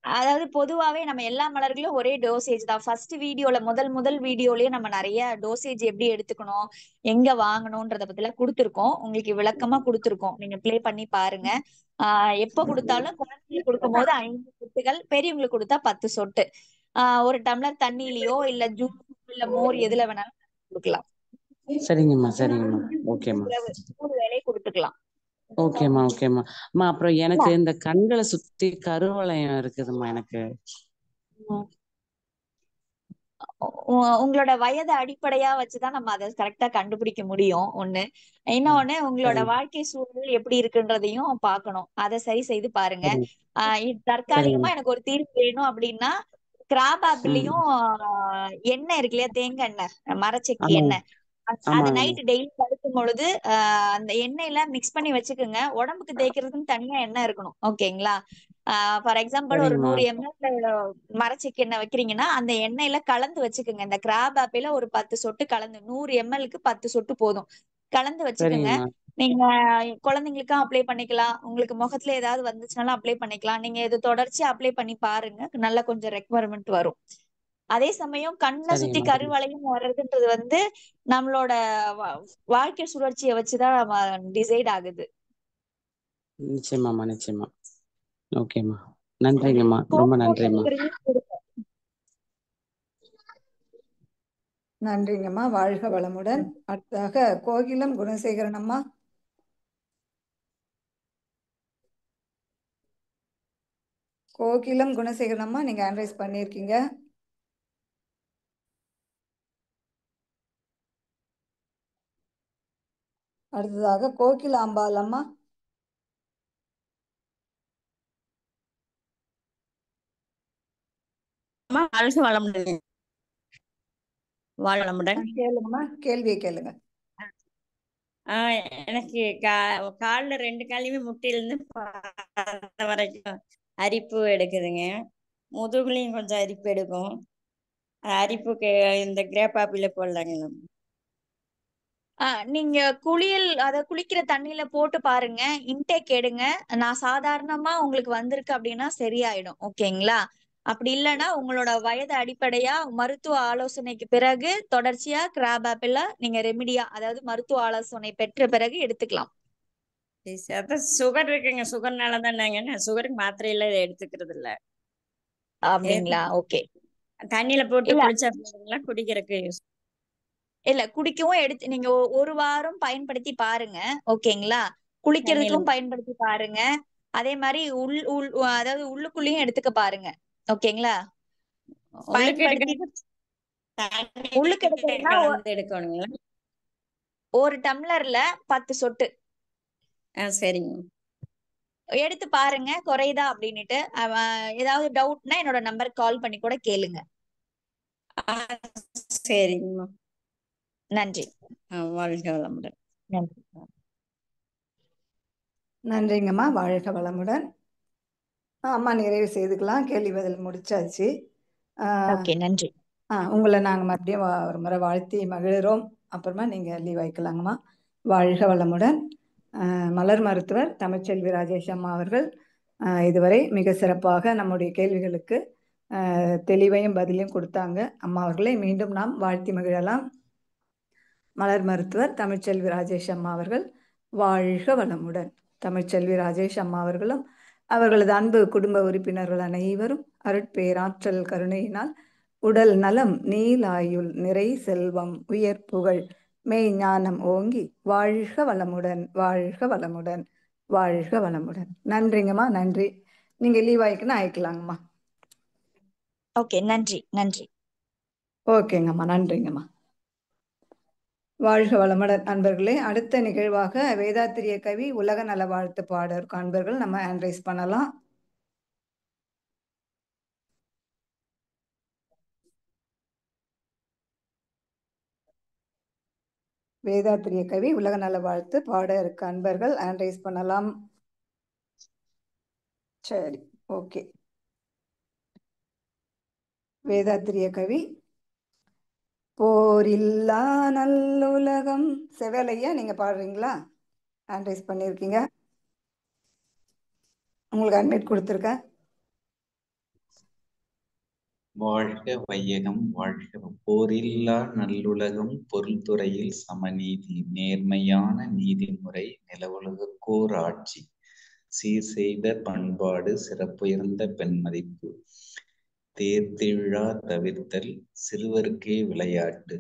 அதாவது பொதுவாவே நம்ம எல்லா மலர்களும் ஒரே டோசேஜ் தான். ஃபர்ஸ்ட் வீடியோல முதல் வீடியோலயே நம்ம நிறைய டோசேஜ் எப்படி எடுத்துக்கணும், எங்க வாங்கணும்ன்றத பத்தி எல்லாம் கொடுத்துருக்கோம். உங்களுக்கு விளக்கமா கொடுத்துருக்கோம். நீங்க ப்ளே பண்ணி பாருங்க. எப்ப கொடுத்தாலும் குழந்தைங்களுக்கு கொடுக்கும் போது 5 சொட்டுகள், பெரியவங்களுக்கு கொடுத்தா 10 சொட்டு. ஒரு டம்ளர் தண்ணியிலயோ இல்ல ஜூஸ் இல்ல மோர் எதுல வேணாலும் கொடுக்கலாம். சரிங்கம்மா. ஓகேம்மா. 3 வேளையை கொடுத்துக்கலாம். ஓகேம்மா. அம்மா, அப்புறம் எனக்கு இந்த கண்களை சுத்தி கருவளையம் இருக்குதும்மா எனக்கு. உங்களோட வயதை அடிப்படையா வச்சுதான் நம்ம அதை கரெக்டா கண்டுபிடிக்க முடியும். ஒண்ணு. இன்னொன்னு, உங்களோட வாழ்க்கை சூழல் எப்படி இருக்குன்றதையும் பார்க்கணும். அதை சரி செய்து பாருங்க. தற்காலிகமா எனக்கு ஒரு தீர்வு வேணும் அப்படின்னா கிராப் ஆப்பிளையும் எண்ணெய் இருக்கு இல்லையா, தேங்காய் எண்ணெய், மரச்செக்கு எண்ணெய், அதை நைட் டெய்லி படுக்கும் பொழுது அந்த எண்ணெயில மிக்ஸ் பண்ணி வச்சுக்கோங்க. உடம்புக்கு தேய்க்கிறதுக்குன்னு தனியா எண்ணெய் இருக்கணும். ஓகேங்களா? ஃபார் எக்ஸாம்பிள் ஒரு 100 ml மரச்செக்கு எண்ணெய் வைக்கிறீங்கன்னா அந்த எண்ணெயில கலந்து வச்சுக்கோங்க. இந்த கிராப் ஆப்பில ஒரு 10 சொட்டு கலந்து, 100 ml-க்கு 10 சொட்டு போதும், கலந்து வச்சுக்கோங்க. நீங்க குழந்தைங்களுக்கும் அப்ளை பண்ணிக்கலாம். உங்களுக்கு முகத்துல ஏதாவது வந்துச்சுனாலும் அப்ளை பண்ணிக்கலாம். நீங்க இது தொடர்ச்சி அப்ளை பண்ணி பாருங்க. நல்லா கொஞ்சம் ரெக்குவயர்மெண்ட் வரும். அதே சமயம் கண்ணை சுத்தி கருவளையம் வர்றதுன்றது வந்து நம்மளோட வாழ்க்கை சுழற்சியை வச்சுதான் டிசைட் ஆகுது. நிச்சயமா. ஓகேம்மா. நன்றிங்கம்மா, ரொம்ப நன்றிம்மா. நன்றிங்கம்மா. வாழ்க வளமுடன். அடுத்ததாக கோகிலம் குணசேகரன் அம்மா. கோகிலம் குணசேகரன் அம்மா, நீங்க ஹேண்ட் ரைஸ் பண்ணியிருக்கீங்க. அடுத்ததாக கோகிலாம்பாள் அம்மா. வாழ்க வளமுடன். வளமுடன். கேளுங்கம்மா, கேள்வியை கேளுங்க. எனக்கு கால்ல 2 காலையுமே முட்டிலிருந்து பாதம் வரைக்கும் அரிப்பு எடுக்குதுங்க. முதுகுலையும் கொஞ்சம் அரிப்பு எடுக்கும். அரிப்புக்கு இந்த கிரேப் ஆப்பிள போடலாங்க. நீங்க குளிக்கிற தண்ணியில போட்டு பாருங்க, இன்டேக் எடுங்க. நான் சாதாரணமா உங்களுக்கு வந்திருக்கு அப்படின்னா சரியாயிடும். ஓகேங்களா? அப்படி இல்லைன்னா உங்களோட வயது அடிப்படையா மருத்துவ ஆலோசனைக்கு பிறகு தொடர்ச்சியா கிராப் ஆப்பிள நீங்க ரெமிடியா, அதாவது மருத்துவ ஆலோசனை பெற்ற பிறகு எடுத்துக்கலாம். அதான் சுகர் இருக்குங்க. சுகர்னால தான் நான் சுகருக்கு மாத்திரை எல்லாம் எடுத்துக்கிறது இல்ல. அப்படிங்களா? ஓகே. தண்ணியில போட்டு குளிச்சா குடிக்கிறதுக்கு இல்ல, குடிக்கவும் நீங்க 1 வாரம் பயன்படுத்தி பாருங்க. ஓகேங்களா? குளிக்கிறதுக்கும் பயன்படுத்தி பாருங்க. அதே மாதிரி அதாவது உள்ளுக்குள்ளேயும் எடுத்துக்க பாருங்க. ஓகேங்களா? பயன்படுத்தி உள்ளுக்கு எடுக்கணுங்களா? 1 டம்ளர்ல 10 சொட்டு. சரிங்க. எடுத்து பாருங்க குறையுதா அப்படின்னுட்டு. ஏதாவது டவுட்னா என்னோட நம்பருக்கு கால் பண்ணி கூட கேளுங்க. சரிங்கம்மா. நன்றி. வாழ்க வளமுடன். நன்றிங்கம்மா. வாழ்க வளமுடன். அம்மா நிறைவு செய்துக்கலாம். கேள்வி பதில் முடிச்சாச்சு. ஓகே, நன்றி. உங்களை நாங்கள் மறுபடியும் ஒரு முறை வாழ்த்தி மகிழ்கிறோம். அப்புறமா நீங்கள் லீவ் ஆயிக்கலாங்கம்மா. வாழ்க வளமுடன். மலர் மருத்துவர் தமிழ்ச்செல்வி ராஜேஷ் அம்மா அவர்கள் இதுவரை மிக சிறப்பாக நம்முடைய கேள்விகளுக்கு தெளிவையும் பதிலையும் கொடுத்தாங்க. அம்மா அவர்களை மீண்டும் நாம் வாழ்த்தி மகிழலாம். மலர் மருத்துவர் தமிழ்ச்செல்வி ராஜேஷ் அம்மா அவர்கள் வாழ்க வளமுடன். தமிழ்ச்செல்வி ராஜேஷ் அம்மா அவர்களும் அவர்களது அன்பு குடும்ப உறுப்பினர்கள் அனைவரும் அருட்பேராற்றல் கருணையினால் உடல் நலம், நீலாயுள், நிறை செல்வம், உயர் புகழ், மெய் ஞானம் ஓங்கி வாழ்க வளமுடன், வாழ்க வளமுடன், வாழ்க வளமுடன். நன்றிங்கம்மா, நன்றி. நீங்க லீவ் ஆயிக்குன்னா ஆயிக்கலாங்கம்மா. ஓகே, நன்றி நன்றி. ஓகேங்கம்மா, நன்றிங்கம்மா. வாழ்க வளமுடன் அன்பர்களே. அடுத்த நிகழ்வாக வேதாத்திரிய கவி உலக நல வாழ்த்து பாடர் அன்பர்கள் நம்ம ஹேண்ட் ரைஸ் பண்ணலாம். வேதாத்திரிய கவி உலக நல வாழ்த்து பாட இருக்க அன்பர்கள் ஹேண்ட் ரைஸ் பண்ணலாம். சரி, ஓகே. வேதாத்திரிய கவி போரில்லா நல்லுலகம். செவலையா நீங்க பாடுறீங்களா? ஹேண்ட் ரைஸ் பண்ணியிருக்கீங்க, உங்களுக்கு அட்மிட் கொடுத்துருக்கேன். வாழ்க வையகம் வாழ்க. போரில்லா நல்லுலகம், பொருள் துறையில் சமநீதி, நேர்மையான நீதிமுறை, நிலவுலகோர் ஆட்சி, சீர் செய்த பண்பாடு, சிறப்புயர்ந்த பெண்மதிப்பு, தேர்திழா தவிர்த்தல், சிறுவர்க்கே விளையாட்டு,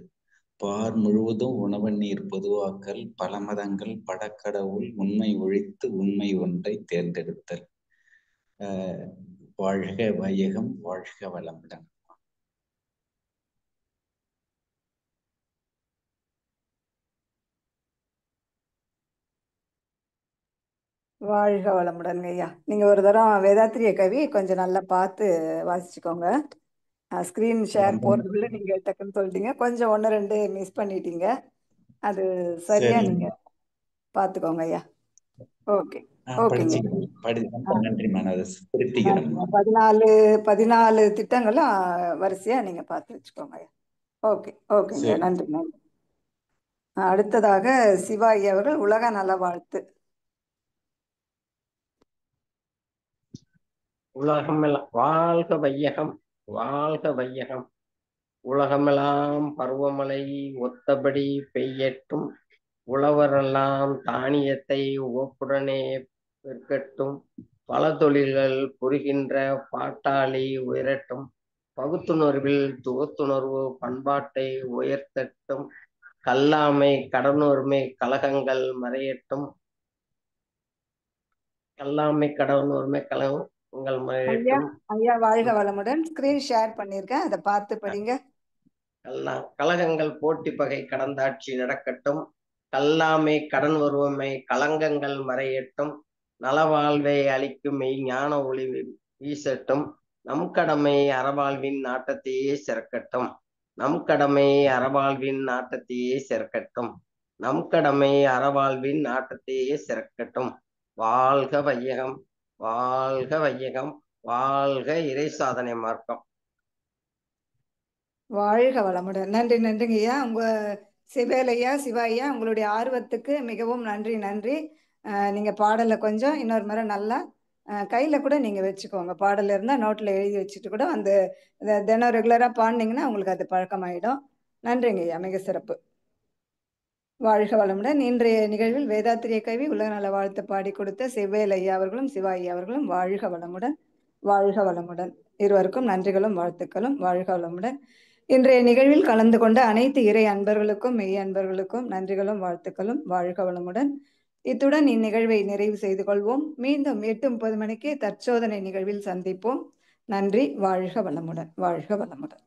பார் முழுவதும் உணவு நீர் பொதுவாக்கல், பல மதங்கள் படக்கடவுள், உண்மை ஒழித்து உண்மை ஒன்றை தேர்ந்தெடுத்தல். வாழ்க வையகம் வாழ்க வளமுடன். வாழ்க வளமுடன் ஐயா. நீங்க ஒரு தரம் வேதாத்திரிய கவி கொஞ்சம் நல்லா பார்த்து வாசிச்சுக்கோங்க. ஸ்கிரீன் ஷேர் போறதுக்குள்ள நீங்க டக்குன்னு சொல்லிட்டீங்க, கொஞ்சம் 1-2 மிஸ் பண்ணிட்டீங்க. அது சரியா நீங்க பார்த்துக்கோங்க ஐயா. ஓகே, ஓகேங்க. நன்றி. 14 திட்டங்களும் வரிசையா நீங்க பார்த்து வச்சுக்கோங்க ஐயா. ஓகே, ஓகேங்க, நன்றி நன்றி. அடுத்ததாக சிவாயி அவர்கள் உலக நல வாழ்த்து. உலகமெல்லாம் வாழ்க வையகம் வாழ்க வையகம். உலகமெல்லாம் பருவமழை ஒத்தபடி பெய்யட்டும், உழவரெல்லாம் தானியத்தை உவப்புடனே விற்கட்டும், பல தொழில்கள் புரிகின்ற பாட்டாளி உயரட்டும், பகுத்துணர்வில் துவத்துணர்வு பண்பாட்டை உயர்த்தட்டும், கல்லாமை கடனுரிமை கலகங்கள் மறையட்டும், கல்லாமை கடனுரிமை கலகங்கள் மறையட்டும். ஐயா வாழ்க வளமுடன். ஸ்கிரீன் ஷேர் பண்ணிருக்கேன், அதை பார்த்து படிங்க. கலகங்கள் போட்டி பகை கடந்தாட்சி நடக்கட்டும், கல்லாமை கடன் வருவமை கலங்கங்கள் மறையட்டும், நலவாழ்வை அளிக்கும் மெய் ஞான ஒளி வீசட்டும், நம் கடமை அறவாழ்வின் நாட்டத்தையே சிறக்கட்டும், நம் கடமை அறவாழ்வின் நாட்டத்தையே சிறக்கட்டும், நம் கடமை அறவாழ்வின் நாட்டத்தையே சிறக்கட்டும். வாழ்க வையகம் வாழ்க வையகம் வாழ்க இறை சாதனை மார்க்கம். வாழ்க வளமுடன். நன்றி நன்றிங்க ஐயா. உங்க சிவேலையா சிவாயா உங்களுடைய ஆர்வத்துக்கு மிகவும் நன்றி நன்றி. நீங்க பாடலை கொஞ்சம் இன்னொரு முறை நல்லா கையில கூட நீங்க வச்சுக்கோங்க. பாடல் இருந்தா நோட்ல எழுதி வச்சுட்டு கூட அந்த தினம் ரெகுலரா பாடினீங்கன்னா உங்களுக்கு அது பழக்கமாயிடும். நன்றிங்க ஐயா, மிக சிறப்பு. வாழ்க வளமுடன். இன்றைய நிகழ்வில் வேதாத்திரிய கவி உலக நல வாழ்த்து பாடி கொடுத்த செவ்வேல் ஐயா அவர்களும் சிவாயி அவர்களும் வாழ்க வளமுடன் வாழ்க வளமுடன். இருவருக்கும் நன்றிகளும் வாழ்த்துக்களும். வாழ்க வளமுடன். இன்றைய நிகழ்வில் கலந்து கொண்ட அனைத்து இறை அன்பர்களுக்கும் மெய் அன்பர்களுக்கும் நன்றிகளும் வாழ்த்துக்களும். வாழ்க வளமுடன். இத்துடன் இந்நிகழ்வை நிறைவு செய்து கொள்வோம். மீண்டும் 8:30 மணிக்கு தற்சோதனை நிகழ்வில் சந்திப்போம். நன்றி. வாழ்க வளமுடன். வாழ்க வளமுடன்.